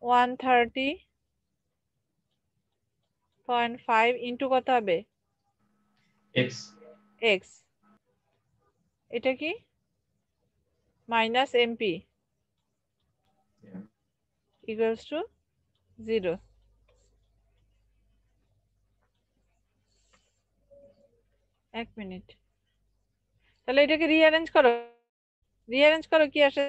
130.5 ইন্টু কত হবে? এক্স। এক্স। এটা কি? Minus MP equals to 0। এক মিনিট, তাহলে এটাকে রিঅ্যারেঞ্জ করো, রিঅ্যারেঞ্জ করো, কি আসে?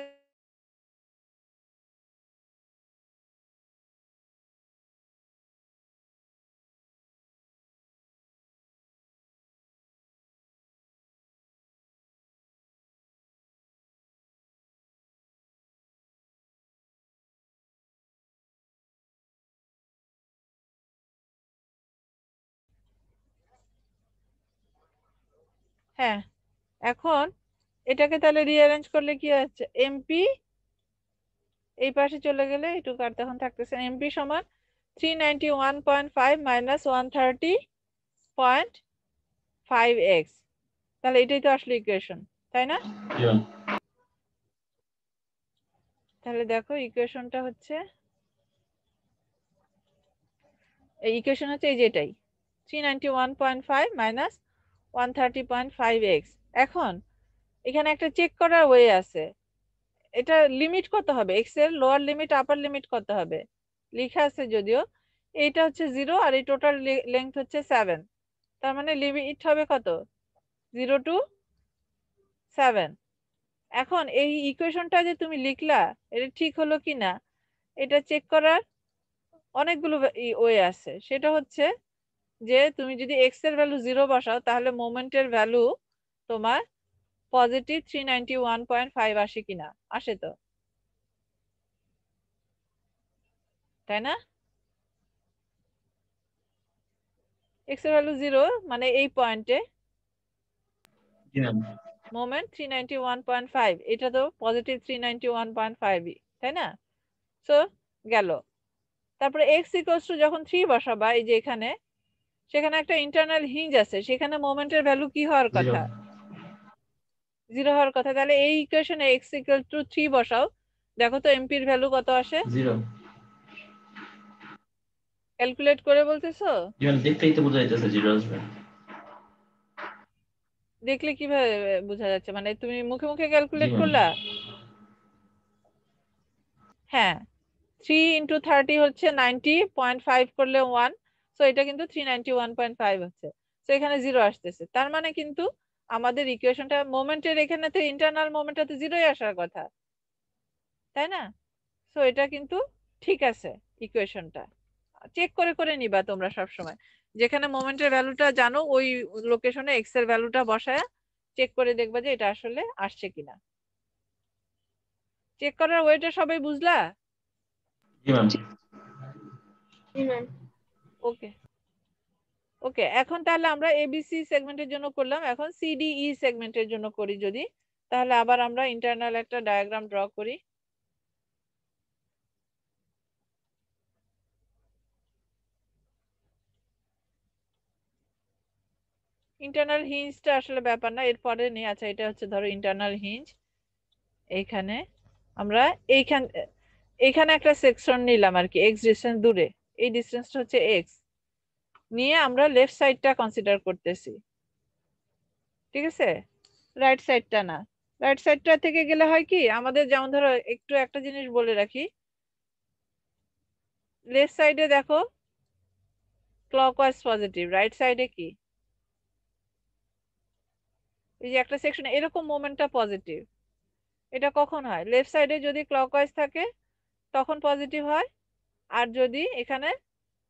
হ্যাঁ, এখন এটাকে তাহলে রিঅ্যারেঞ্জ করলে কি হচ্ছে? এমপি এই পাশে চলে গেলে এটুকু আর তখন থাকতেছে, এমপি সমান 391.5 মাইনাস 130.5x। তাহলে এটাই তো আসলে ইকুয়েশন, তাই না? তাহলে দেখো ইকুয়েশনটা হচ্ছে, এই ইকুয়েশন হচ্ছে এই যেটাই 391.5 মাইনাস 130.5x। এখন এখানে একটা চেক করার ওয়ে আছে, এটা লিমিট কত হবে? এক্স এর লোয়ার লিমিট আপার লিমিট কত হবে লেখা আছে যদিও, এইটা হচ্ছে 0 আর এই টোটাল লেংথ হচ্ছে 7, তার মানে লিমিট হবে কত? 0 টু 7। এখন এই ইকুয়েশনটা যে তুমি লিখলা, এটা ঠিক হলো কিনা এটা চেক করার অনেকগুলো ওয়ে আছে। সেটা হচ্ছে যে তুমি যদি এক্স এর ভ্যালু 0 বসাও, তাহলে মোমেন্টের ভ্যালু তোমার পজিটিভ 391.5 আসে কিনা? আসে তো, তাই না? এক্স এর ভ্যালু 0 মানে এই পয়েন্টে মোমেন্ট 391.5, এটা তো পজিটিভ 391.5, তাই না? সো গেল। তারপরে এক্স ইকুয়ালস টু যখন 3 বসাবা এই যে এখানে, সেখানে একটা ইন্টারনাল হিঞ্জ আছে, সেখানে মোমেন্টের ভ্যালু কি হওয়ার কথা? 0 হওয়ার কথা। তাহলে এই ইকুয়েশনে এক্স ইকুয়াল টু 3 বসাও, দেখো তো এমপির ভ্যালু কত আসে? 0। ক্যালকুলেট করে বলতেছো? দেখতেই তো বোঝা যাচ্ছে 0 আসবে। দেখলে কিভাবে বোঝা যাচ্ছে? মানে তুমি মুখে মুখে ক্যালকুলেট করলা? হ্যাঁ, 3 ইন্টু 30 হচ্ছে 90.5 করলে 1, সো এটা কিন্তু 391.5 হচ্ছে। সো এখানে 0 আসতেছে, তার মানে কিন্তু আমাদের ইকুয়েশনটা মোমেন্টের, এখানে তো ইন্টারনাল মোমেন্টটা তো 0ই আসার কথা, তাই না? সো এটা কিন্তু ঠিক আছে। ইকুয়েশনটা চেক করে করে নিবা তোমরা সব সময়, যেখানে মোমেন্টের ভ্যালুটা জানো ওই লোকেশনে এক্স এর ভ্যালুটা বসায় চেক করে দেখবা যে এটা আসলে আসছে কিনা। চেক করার ওয়েটা সবাই বুঝলা? জি ম্যাম। ওকে ওকে, এখন তাহলে আমরা এবিসি সেগমেন্টের জন্য করলাম, এখন সিডিই সেগমেন্টের জন্য করি যদি, তাহলে আবার আমরা ইন্টারনাল একটা ডায়াগ্রাম ড্র করি। ইন্টারনাল হিঞ্জটা আসলে ব্যাপার না, এরপরে নেই। আচ্ছা, এটা হচ্ছে ধরো ইন্টারনাল হিঞ্জ। এইখানে আমরা এইখানে একটা সেকশন নিলাম আর কি, এক্স ডিস্টেন্স দূরে, এই ডিস্টেন্সটা হচ্ছে এক্স নিয়ে আমরা লেফট সাইডটা কনসিডার করতেছি, ঠিক আছে, রাইট সাইডটা না। রাইট সাইডটা থেকে গেলে হয় কি আমাদের, যেমন ধরো একটু একটা জিনিস বলে রাখি, লেফট সাইডে দেখো ক্লকওয়াইজ পজিটিভ, রাইট সাইডে কি এই যে একটা সেকশন এরকম মোমেন্টটা পজিটিভ। এটা কখন হয়? লেফট সাইডে যদি ক্লকওয়াইজ থাকে তখন পজিটিভ হয়, আর যদি এখানে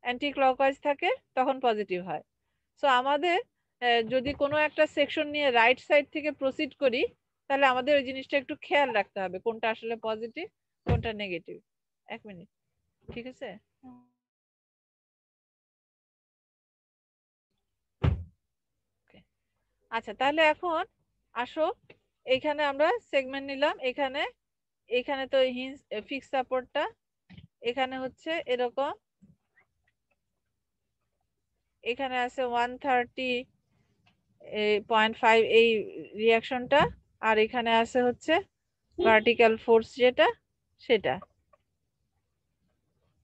অ্যান্টি ক্লকওয়াইজ থাকে তখন পজিটিভ হয়। সো আমাদের যদি কোনো একটা সেকশন নিয়ে রাইট সাইড থেকে প্রসিড করি, তাহলে আমাদের ওই জিনিসটা একটু খেয়াল রাখতে হবে কোনটা আসলে পজিটিভ কোনটা নেগেটিভ। এক মিনিট, ঠিক আছে। আচ্ছা, তাহলে এখন আসো, এখানে আমরা সেগমেন্ট নিলাম, এখানে এখানে তো হিঞ্জ ফিক্স সাপোর্টটা এখানে হচ্ছে এরকম, এখানে আছে 130.5 এই রিয়াকশনটা, আর এখানে আছে হচ্ছে ভার্টিক্যাল ফোর্স যেটা সেটা,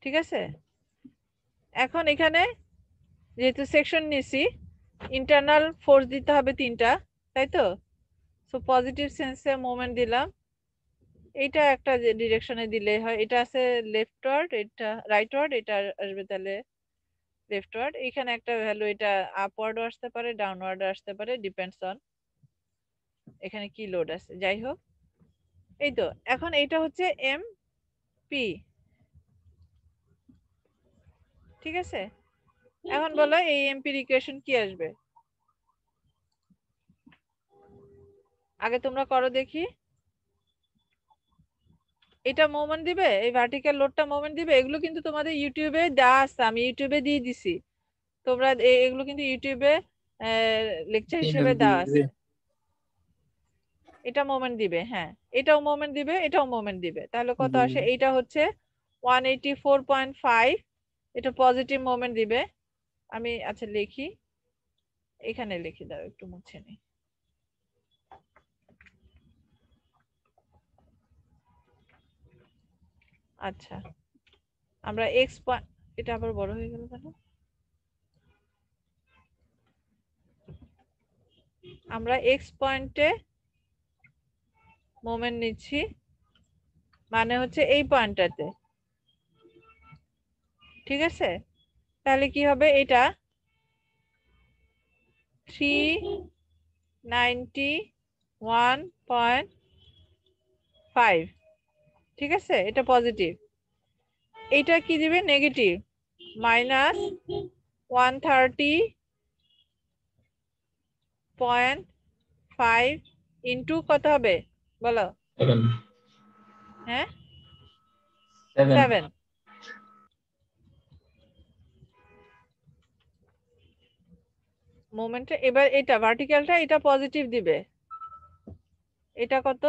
ঠিক আছে। এখন এখানে যেহেতু সেকশন নিছি, ইন্টারনাল ফোর্স দিতে হবে 3টা, তাই তো। সো পজিটিভ সেন্সে মোমেন্ট দিলাম, এইটা একটা ডিরেকশনে দিলে হয়, এটা আছে লেফটওয়ার্ড, এটা রাইটওয়ার্ড, এটা আসবে তাহলে লেফটওয়ার্ড। এখানে একটা ভ্যালু, এটা আপওয়ার্ডও আসতে পারে ডাউনওয়ার্ডও আসতে পারে, ডিপেন্ডস অন এখানে কি লোড আছে। যাই হোক, এই তো এখন এইটা হচ্ছে এম পি, ঠিক আছে। এখন বলো এই এমপির ইকুয়েশন কি আসবে, আগে তোমরা করো দেখি। এটা মোমেন্ট দিবে, এই ভার্টিক্যাল লোডটা মোমেন্ট দিবে। এগুলো কিন্তু তোমাদের ইউটিউবে দেওয়া আছে, আমি ইউটিউবে দিয়ে দিছি, তোমরা এগুলো কিন্তু ইউটিউবে লেকচার হিসেবে দেওয়া আছে। এটা মোমেন্ট দিবে, হ্যাঁ, এটাও মোমেন্ট দিবে, এটাও মোমেন্ট দিবে। তাহলে কত আসে? এইটা হচ্ছে 184.5, এটা পজিটিভ মোমেন্ট দিবে। আমি আচ্ছা লিখি, এখানে লিখে দাও, একটু মুছে নি। আচ্ছা, আমরা এক্স পয়েন্ট, এটা আবার বড় হয়ে গেল কেন? আমরা এক্স পয়েন্টে মোমেন্ট নিচ্ছি, মানে হচ্ছে এই পয়েন্টটাতে, ঠিক আছে। তাহলে কি হবে? এটা 391.5, ঠিক আছে, এটা পজিটিভ। এটা কি দিবে? নেগেটিভ, -130.5 ইন্টু কত হবে বলো? 7 হ্যাঁ 7 7। মোমেন্টে এবার এটা ভার্টিক্যালটা এটা পজিটিভ দিবে, এটা কত?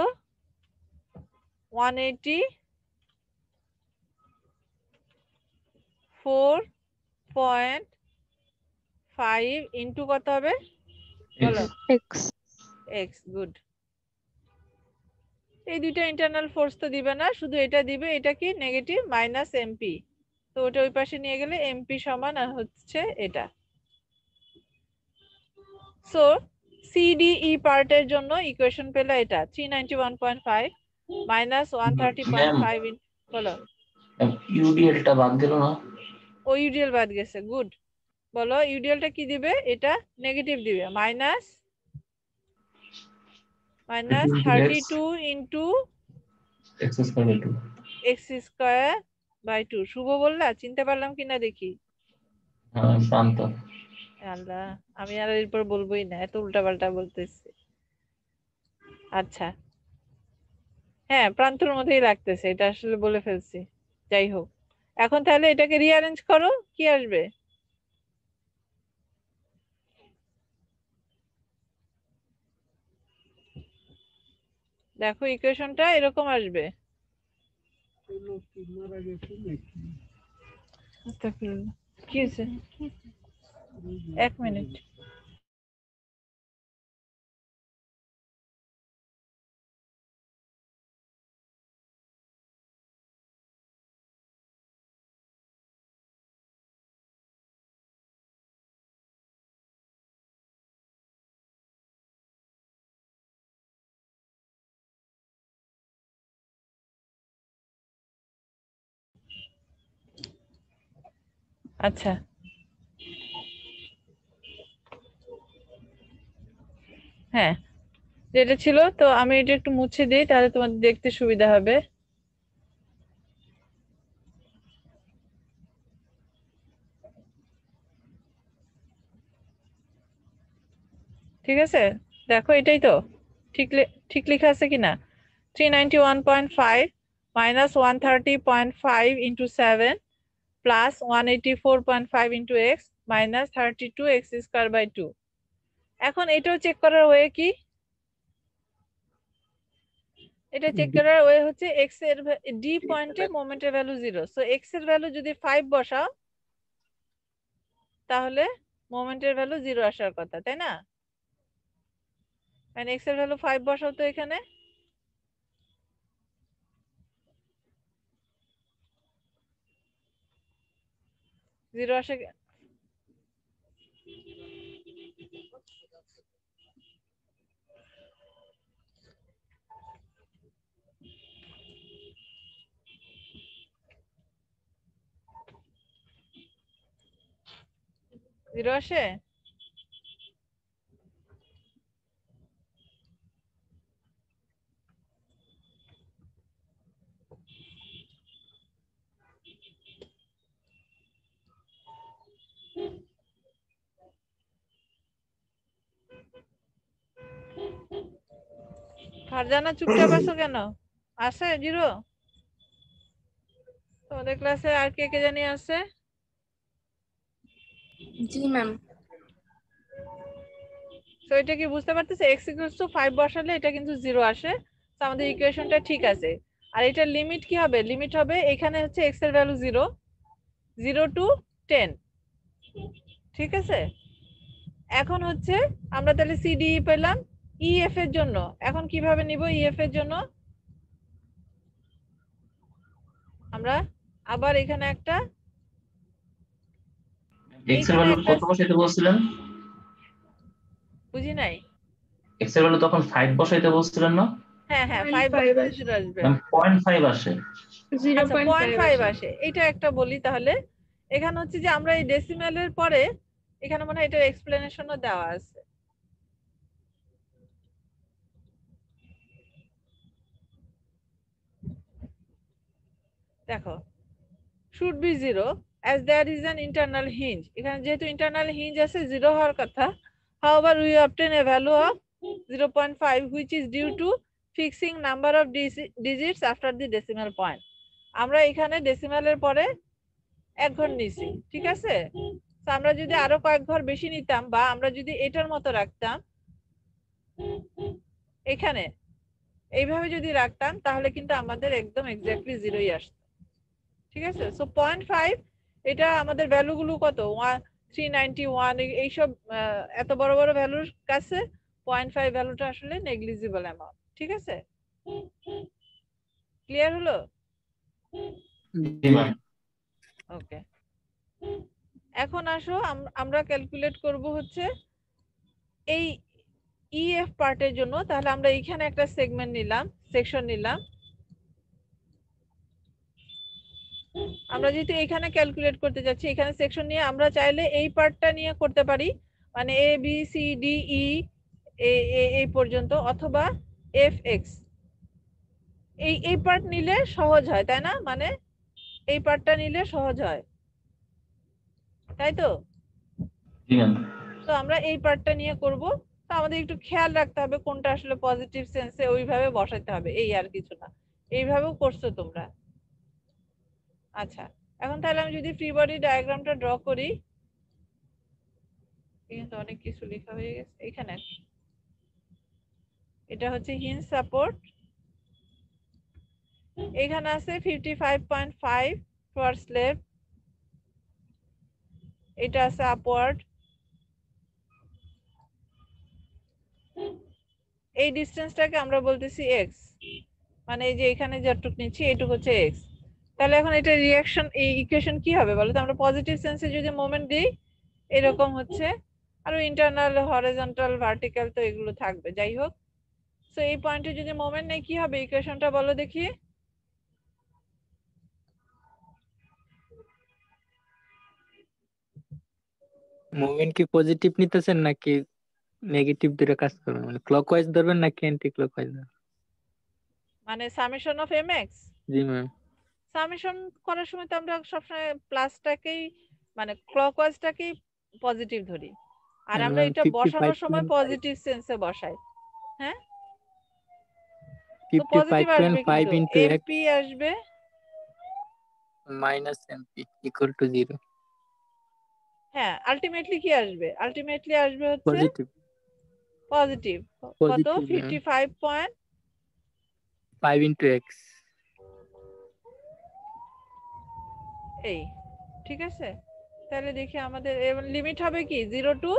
184.5 ইন্টু কত হবে বলো? এক্স। গুড। এই দুইটা ইন্টারনাল ফোর্স তো দিবে না, শুধু এটা দিবে, এটা কি? Negative, minus MP. তো ওটা ওই পাশে নিয়ে গেলে এমপি সমান হচ্ছে এটা। সো সিডিই পার্টের জন্য ইকুয়েশন পেলে এটা 391.5 মাইনাস 130.5 বলো। ইউডিএলটা বাদ দিল না? ও ইউডিএল বাদ গেছে, গুড। বলো ইউডিএলটা কি দিবে? এটা নেগেটিভ দিবে, minus 32 into x square by 2। X square by 2। Shubho বললা, চিনতে পারলাম কিনা দেখি। হ্যাঁ, প্রান্ত। আল্লাহ, আমি আর এরপর বলবোই না, এত উল্টাপাল্টা বলতেছি। আচ্ছা, হ্যাঁ প্রান্তর মধ্যেই লাগতেছে, এটা আসলে বলে ফেলছি। যাই হোক, এখন তাহলে এটাকে রিঅ্যারেঞ্জ করো, কি আসবে? দেখো ইকুয়েশনটা এরকম আসবে। আস্তাগফিরুল্লাহ। কি হয়েছে? এক মিনিট। আচ্ছা হ্যাঁ যেটা ছিল, তো আমি এটা একটু মুছে দিই তাহলে তোমাদের দেখতে সুবিধা হবে। ঠিক আছে, দেখো এটাই তো ঠিক লেখা আছে কিনা। 391.5 minus 130.5 into 7 plus 184.5 into x minus 32x square by 2। এখন এটাও চেক করার ওয়ে কি? এটা চেক করার ওয়ে হচ্ছে x এর ডি পয়েন্টে মোমেন্টের ভ্যালু 0, সো x এর ভ্যালু যদি 5 বসাও তাহলে মোমেন্টের ভ্যালু 0 আসার কথা, তাই না? মানে x এর ভ্যালু 5 বসাও তো এখানে, জিরো আসে। জিরো আসে। ফারজানা চুপচাপ আছো কেন? আসে জিরো? তোমাদের ক্লাসে আর কে কে জানি আছে? জি ম্যাম। তো এটা কি বুঝতে পারতেছে? x ইকুয়ালস টু 5 বসালে এটা কিন্তু 0 আসে, তো আমাদের ইকুয়েশনটা ঠিক আছে। আর এটার লিমিট কি হবে? লিমিট হবে এখানে হচ্ছে x এর ভ্যালু 0, 0 টু 10। ঠিক আছে, এখন হচ্ছে আমরা তাহলে সিডি পেলাম। ইএফ এর জন্য এখন কিভাবে নিব? ইএফ এর জন্য আমরা আবার এখানে একটা x এর ভ্যালু কত বসাইতে বলছিলেন? বুঝি নাই। x এর ভ্যালু তখন 5 বসাইতে বলছিলেন না? হ্যাঁ হ্যাঁ 5 বসালে 0 আসবে। ম্যাম 0.5 আসে। আচ্ছা 0.5 আসে, এটা একটা বলি তাহলে। এখানে হচ্ছে যে আমরা এই ডেসিমেলের পরে এখানে মনে হয় এটার এক্সপ্লেনেশনও দেওয়া আছে। দেখো should be 0 as there is an internal hinge। এখানে যেহেতু ইন্টারনাল হিঞ্জ আছে 0 হওয়ার কথা। however we obtain a value of 0.5 which is due to fixing number of digits after the decimal point। আমরা এখানে ডেসিমালের পরে এক ঘর নিছি, ঠিক আছে? তো আমরা যদি আরো কয়েক ঘর বেশি নিতাম বা আমরা যদি এটার মতো রাখতাম এখানে এইভাবে যদি রাখতাম তাহলে কিন্তু আমাদের একদম এক্স্যাক্টলি 0ই আসতো। ঠিক আছে, সো 0.5 এটা আমাদের ভ্যালু গুলো কত 391 এইসব এত বড় বড় ভ্যালুর কাছে 0.5 ভ্যালুটা আসলে নেগলিজিবল অ্যামাউন্ট। ঠিক আছে, ক্লিয়ার হলো? ওকে, এখন আসো আমরা ক্যালকুলেট করব হচ্ছে এই ইএফ পার্টের জন্য। তাহলে আমরা এখানে একটা সেগমেন্ট নিলাম, সেকশন নিলাম। আমরা যেহেতু এখানে ক্যালকুলেট করতে যাচ্ছি এখানে সেকশন নিয়ে আমরা চাইলে এই পার্টটা নিয়ে করতে পারি, মানে A B C D E এই পর্যন্ত, অথবা এফ এক্স। এই পার্ট নিলে সহজ হয়, তাই না? মানে এই পার্টটা নিলে সহজ হয়, তাই তো? তো আমরা এই পার্টটা নিয়ে করব। তো আমাদের একটু খেয়াল রাখতে হবে কোনটা আসলে পজিটিভ সেন্সে ওইভাবে বসাতে হবে, এই আর কিছু না। এইভাবেও করছো তোমরা। আচ্ছা, এখন তাহলে আমি যদি ফ্রি বডি ডায়াগ্রামটা ড্র করি, কিন্তু অনেক কিছু লেখা হয়ে গেছে এখানে। এটা হচ্ছে হিঞ্জ সাপোর্ট, এখানে আছে 55.5 ফর স্লেব, এটা আছে আপওয়ার্ড। এই ডিসটেন্সটাকে আমরা বলতেছি এক্স, মানে এই যে এখানে যতটুকু নিচ্ছি এইটুকু হচ্ছে এক্স। তাহলে এখন এটা রিঅ্যাকশন, এই ইকুয়েশন কি হবে বলো তো? আমরা পজিটিভ সেন্সে যদি মোমেন্ট দিই এরকম হচ্ছে, আর ইন্টারনাল হরিজন্টাল ভার্টিক্যাল তো এগুলো থাকবে, যাই হোক। সো এই পয়েন্টে যদি মোমেন্ট নেই কি হবে ইকুয়েশনটা বলো দেখি? মুভমেন্ট কি পজিটিভ নিতেছেন নাকি নেগেটিভ ধরে কাজ করবেন, মানে ক্লকওয়াইজ ধরবেন নাকি অ্যান্টি ক্লকওয়াইজ ধরবেন? মানে summation of mx, G ma'am. Summation করার সময় তো আমরা সবসময় প্লাসটাকেই মানে ক্লকওয়াইজটাকেই পজিটিভ ধরি, আর আমরা ম্যাম এটা বসানোর সময় 55.5 পজিটিভ সেন্সে বসাই। হ্যাঁ, তো পজিটিভ আসবে 55.5 কিন্তু into x এমপি আসবে minus mp equal to 0 হ্যাঁ, আলটিমেটলি কি আসবে? আলটিমেটলি আসবে হচ্ছে পজিটিভ। পজিটিভ। কত? Positive 5 into x। এই ঠিক আছে, তাহলে দেখি আমাদের লিমিট হবে কি 0 to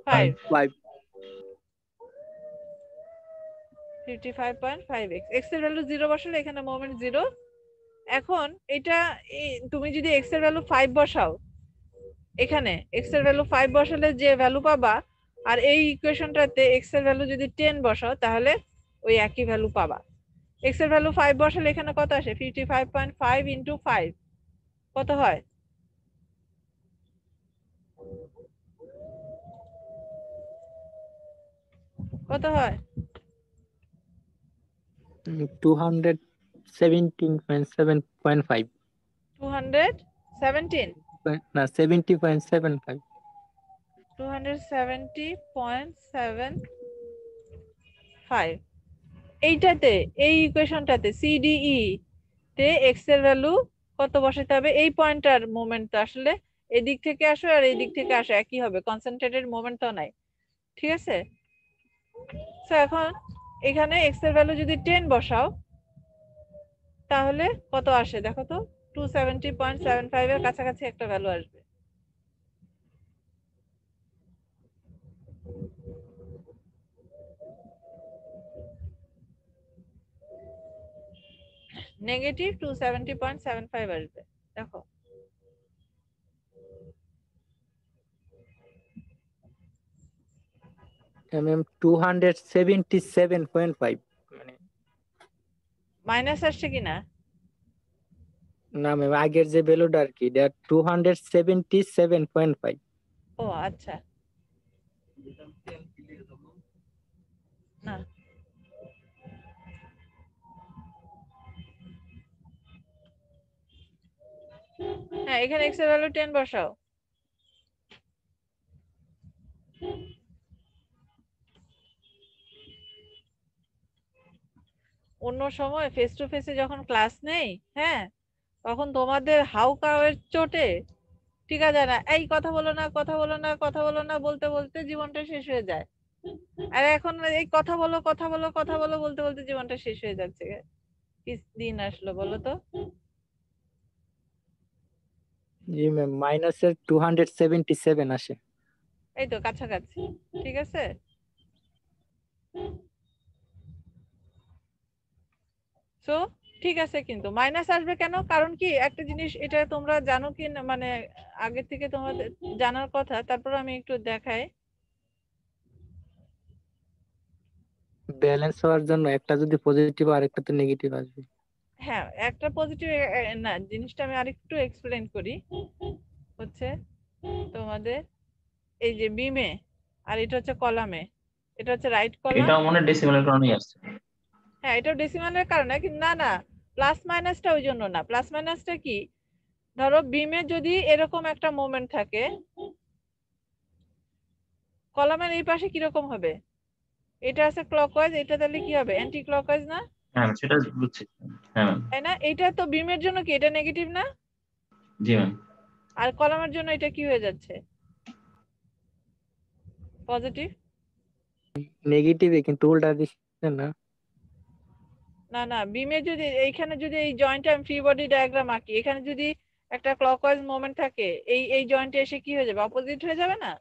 5, 5 55.5x। x এর ভ্যালু 0 বসালে এখানে মোমেন্ট 0। এখন এটা তুমি যদি x এর ভ্যালু 5 বসাও, এখানে x এর ভ্যালু 5 বসালে যে ভ্যালু পাবা, আর এই ইকুয়েশনটাতে x এর ভ্যালু যদি 10 বসাও তাহলে ওই একই ভ্যালু পাবা। x এর ভ্যালু 5 বসালে এখানে কত আসে? 55.5 into 5 কত হয়? কত হয়? 217.5 217, না 70.75 270.75। এইটাতে, এই ইকুয়েশনটাতে সিডিই তে এক্স এর ভ্যালু কত বসাতে হবে? এই পয়েন্টার মোমেন্ট আসলে এদিক থেকে আসো আর এই দিক থেকে আসো একই হবে, কনসেন্ট্রেটেড মোমেন্ট তো নাই। ঠিক আছে, তো এখন এখানে এক্স এর ভ্যালু যদি 10 বসাও তাহলে কত আসে দেখো তো? 270.75 এর কাছাকাছি একটা ভ্যালু আসবে। নেগেটিভ 270.75 আসবে। দেখো mm 277.5 মানে মাইনাস আসছে কিনা? না ম্যাম আগের যে ভ্যালুটা আর কি, দ্যাট 277.5। ও আচ্ছা, না হ্যাঁ, এখানে এক্স এর ভ্যালু 10 বসাও। অন্য সময় ফেস টু ফেসে যখন ক্লাস নেই, হ্যাঁ, তখন তোমাদের হাউকাওয়ের চোটে টিকা যায় না, এই কথা বলো না, কথা বলো না, কথা বলো না বলতে বলতে জীবনটা শেষ হয়ে যায়। আর এখন এই কথা বলো, কথা বলো, কথা বলো বলতে বলতে জীবনটা শেষ হয়ে যাচ্ছে। কি দিন আসলো বলো তো? জি ম্যাম মাইনাসের 277 আসে। এই তো কাছাকাছি। ঠিক আছে, সো ঠিক আছে, কিন্তু মাইনাস আসবে কেন? কারণ কি একটা জিনিস এটা তোমরা জানো কি না, মানে আগে থেকে তোমাদের জানার কথা, তারপর আমি একটু দেখাই। ব্যালেন্স হওয়ার জন্য একটা যদি পজিটিভ আর একটা তো নেগেটিভ আসবে। হ্যাঁ, একটা পজিটিভ না, জিনিসটা আমি আরেকটু এক্সপ্লেন করি। হচ্ছে তোমাদের এই যে বিমে আর এটা হচ্ছে কলামে, এটা হচ্ছে রাইট কলাম। এটাও মনে ডেসিমালের কারণেই আসছে। হ্যাঁ, এটাও ডেসিমালের কারণে, কিন্তু না না, প্লাস মাইনাসটা ওই জন্য না। প্লাস মাইনাসটা কি, ধরো বিমে যদি এরকম একটা মোমেন্ট থাকে, কলামের এই পাশে কিরকম হবে? এটা আছে ক্লকওয়াইজ, এটা তাহলে কি হবে? অ্যান্টি ক্লকওয়াইজ না? হ্যাঁ সেটা বুঝছি। হ্যাঁ ম্যাম। তাই না? এটা তো বিমের জন্য কি, এটা নেগেটিভ না? জি ম্যাম। আর কলামের জন্য এটা কি হয়ে যাচ্ছে? পজিটিভ। নেগেটিভ কিন্তু উল্টা দিচ্ছে না। না না, বিমে যদি এইখানে যদি এই জয়েন্টে আমি ফ্রি বডি ডায়াগ্রাম আঁকি, এখানে যদি একটা ক্লকওয়াইজ মোমেন্ট থাকে, এই জয়েন্টে এসে কি হয়ে যাবে? অপোজিট হয়ে যাবে না?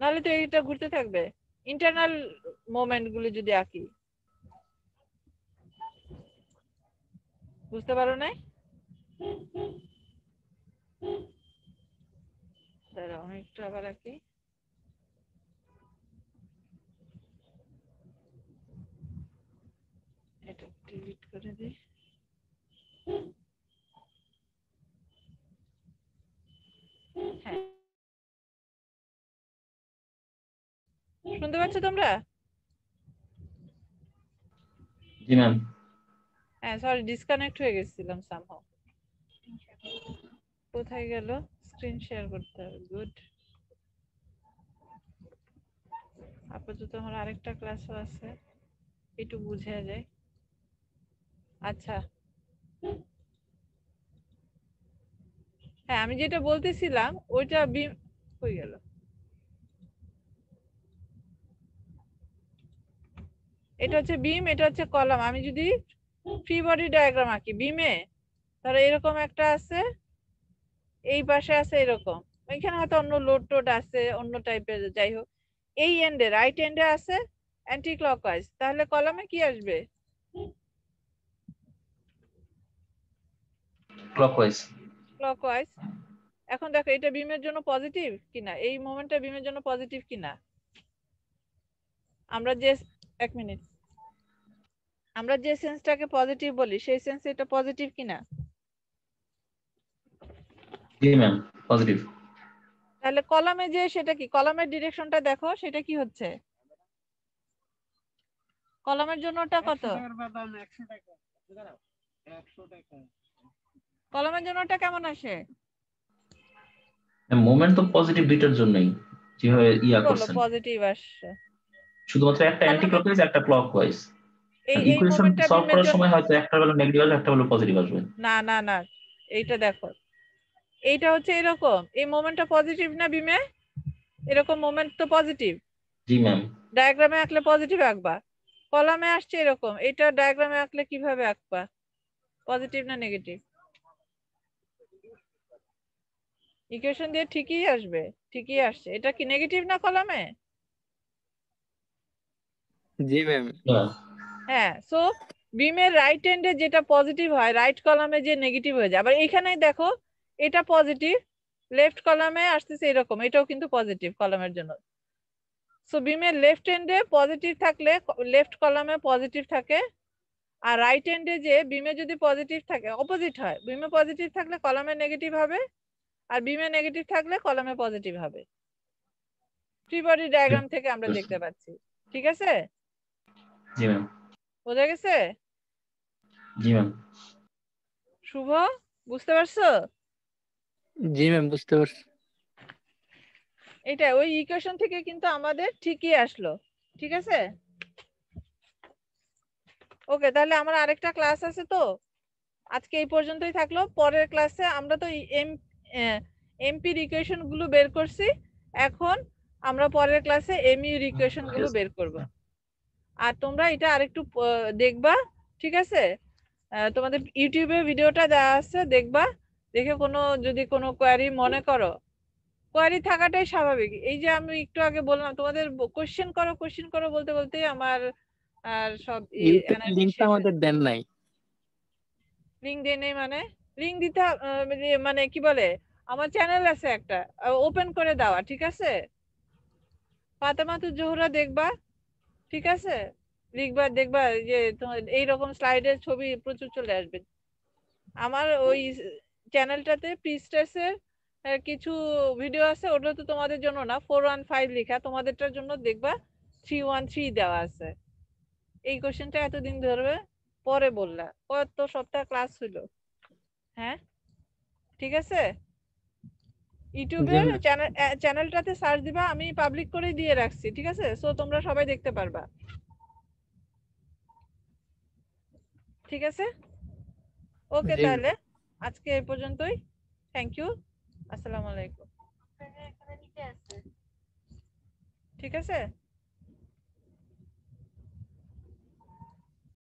নাহলে তো এইটা ঘুরতে থাকবে। ইন্টারনাল মোমেন্ট গুলো যদি আঁকি, বুঝতে পারো নাই? দাঁড়াও আমি একটু আবার আঁকি। এটা ডিলিট করে দিই। শুনতে পাচ্ছ তোমরা? জি ম্যাম। হ্যাঁ, সরি, ডিসকানেক্ট হয়ে গেছিলাম সামহাউ। কোথায় গেল? স্ক্রিন শেয়ার করতে হবে। গুড। আপাতত আমার আরেকটা ক্লাসও আছে, একটু বুঝে যায়। আচ্ছা, হ্যাঁ, আমি যেটা বলতেছিলাম ওইটা বিম হয়ে গেল। এটা হচ্ছে বিম, এটা হচ্ছে কলাম। আমি যদি ফ্রি বডি ডায়াগ্রাম আঁকি বিমে, তাহলে এরকম একটা আছে, এই পাশে আছে এরকম, এখানে হয়তো অন্য লোড টোড আছে, অন্য টাইপের, যাই হোক। এই এন্ডে, রাইট এন্ডে আছে অ্যান্টি ক্লকওয়াইজ, তাহলে কলামে কি আসবে? ক্লকওয়াইজ। ক্লকওয়াইজ। এখন দেখো এটা বিমের জন্য পজিটিভ কিনা, এই মোমেন্টটা বিমের জন্য পজিটিভ কিনা। আমরা যে, এক মিনিট, আমরা যে সেন্সটাকে পজিটিভ বলি সেই সেন্সে এটা পজিটিভ কিনা? জি ম্যাম, পজিটিভ। তাহলে কলামে যে সেটা কি, কলামের ডিরেকশনটা দেখো, সেটা কি হচ্ছে? কলামের জন্যটা কত? কলামের জন্যটা কেমন আসে? মোমেন্ট তো পজিটিভ দুইটার জন্যই, যেভাবে ইয়া বলো করছেন। পজিটিভ আসছে, শুধুমাত্র একটা অ্যান্টি ক্লকওয়াইজ, একটা ক্লকওয়াইজ। এই ইকুয়েশন মোমেন্টটা সলভ বিমের করার জন্য। সময় হয়তো একটা ভ্যালু নেগেটিভ আসবে, একটা ভ্যালু পজিটিভ আসবে। না না না, এইটা দেখো, এইটা হচ্ছে এরকম, এই মোমেন্টটা পজিটিভ না বিমে? এরকম মোমেন্ট তো পজিটিভ। জি ম্যাম। ডায়াগ্রামে আঁকলে পজিটিভ আঁকবা, কলামে আসছে এরকম, এটা ডায়াগ্রামে আঁকলে কিভাবে আঁকবা? পজিটিভ না নেগেটিভ? ইকুয়েশন দিয়ে ঠিকই আসবে, ঠিকই আসছে। এটা কি নেগেটিভ না কলামে? জি ম্যাম। হ্যাঁ, সো বিমের রাইট এন্ডে যেটা পজিটিভ হয়, রাইট কলামে যে নেগেটিভ হয়ে যায়। আবার এখানে দেখো, এটা পজিটিভ, লেফট কলামে আসতেছে এরকম, এটাও কিন্তু পজিটিভ কলামের জন্য। সো বিমের লেফট এন্ডে পজিটিভ থাকলে লেফট কলামে পজিটিভ থাকে, আর রাইট এন্ডে যে বিমে যদি পজিটিভ থাকে, অপোজিট হয়, বিমে পজিটিভ থাকলে কলামে নেগেটিভ হবে, আর বিমে নেগেটিভ থাকলে কলামে পজিটিভ হবে। ফ্রি বডি ডায়াগ্রাম থেকে আমরা দেখতে পাচ্ছি। ঠিক আছে? জি ম্যাম। বোঝা গেছে? জি ম্যাম। শুভ, বুঝতে পারছো? জি ম্যাম, বুঝতে পারছি। এটা ওই ইকুয়েশন থেকে কিন্তু আমাদের ঠিকই আসলো। ঠিক আছে? ওকে, তাহলে আমার আরেকটা ক্লাস আছে, তো আজকে এই পর্যন্তই থাকলো। পরের ক্লাসে আমরা তো এমপির ইকুয়েশন গুলো বের করছি, এখন আমরা পরের ক্লাসে এমইউর ইকুয়েশন গুলো বের করব। আর তোমরা এটা আরেকটু দেখবা, ঠিক আছে? তোমাদের ইউটিউবে ভিডিওটা দেওয়া আছে, দেখবা, দেখে কোনো যদি কোনো কোয়ারি মনে করো, কোয়ারি থাকাটাই স্বাভাবিক। এই যে আমি একটু আগে বললাম তোমাদের কোশ্চেন করো বলতে বলতে আমার আর সব ইউটিউব এনার্জি লিংকটা শেষ। আমাদের দেন নাই। লিংক দিয়ে নেই মানে? লিংক দিতে মানে কি বলে, আমার চ্যানেল আছে একটা, ওপেন করে দেওয়া, ঠিক আছে? ফাতেমাতুজ জোহরা দেখবা, ঠিক আছে? লিখবা, দেখবা যে তোমার এইরকম স্লাইডের ছবি প্রচুর চলে আসবে। আমার ওই চ্যানেলটাতে প্রিস্টেসের কিছু ভিডিও আছে, ওটা তো তোমাদের জন্য না, 415 লেখা, তোমাদেরটার জন্য দেখবা 313 দেওয়া আছে। এই কোশ্চেনটা এতদিন ধরবে, পরে বললা, কত সপ্তাহ ক্লাস হইলো। হ্যাঁ, ঠিক আছে? ইউটিউবের চ্যানেলটাতে সার্চ দিবা, আমি পাবলিক করে দিয়ে রাখছি, ঠিক আছে? সো তোমরা সবাই দেখতে পারবা। ঠিক আছে? ওকে, জি তাহলে আজকে এই পর্যন্তই। থ্যাংক ইউ, আসসালামু আলাইকুম। ঠিক আছে?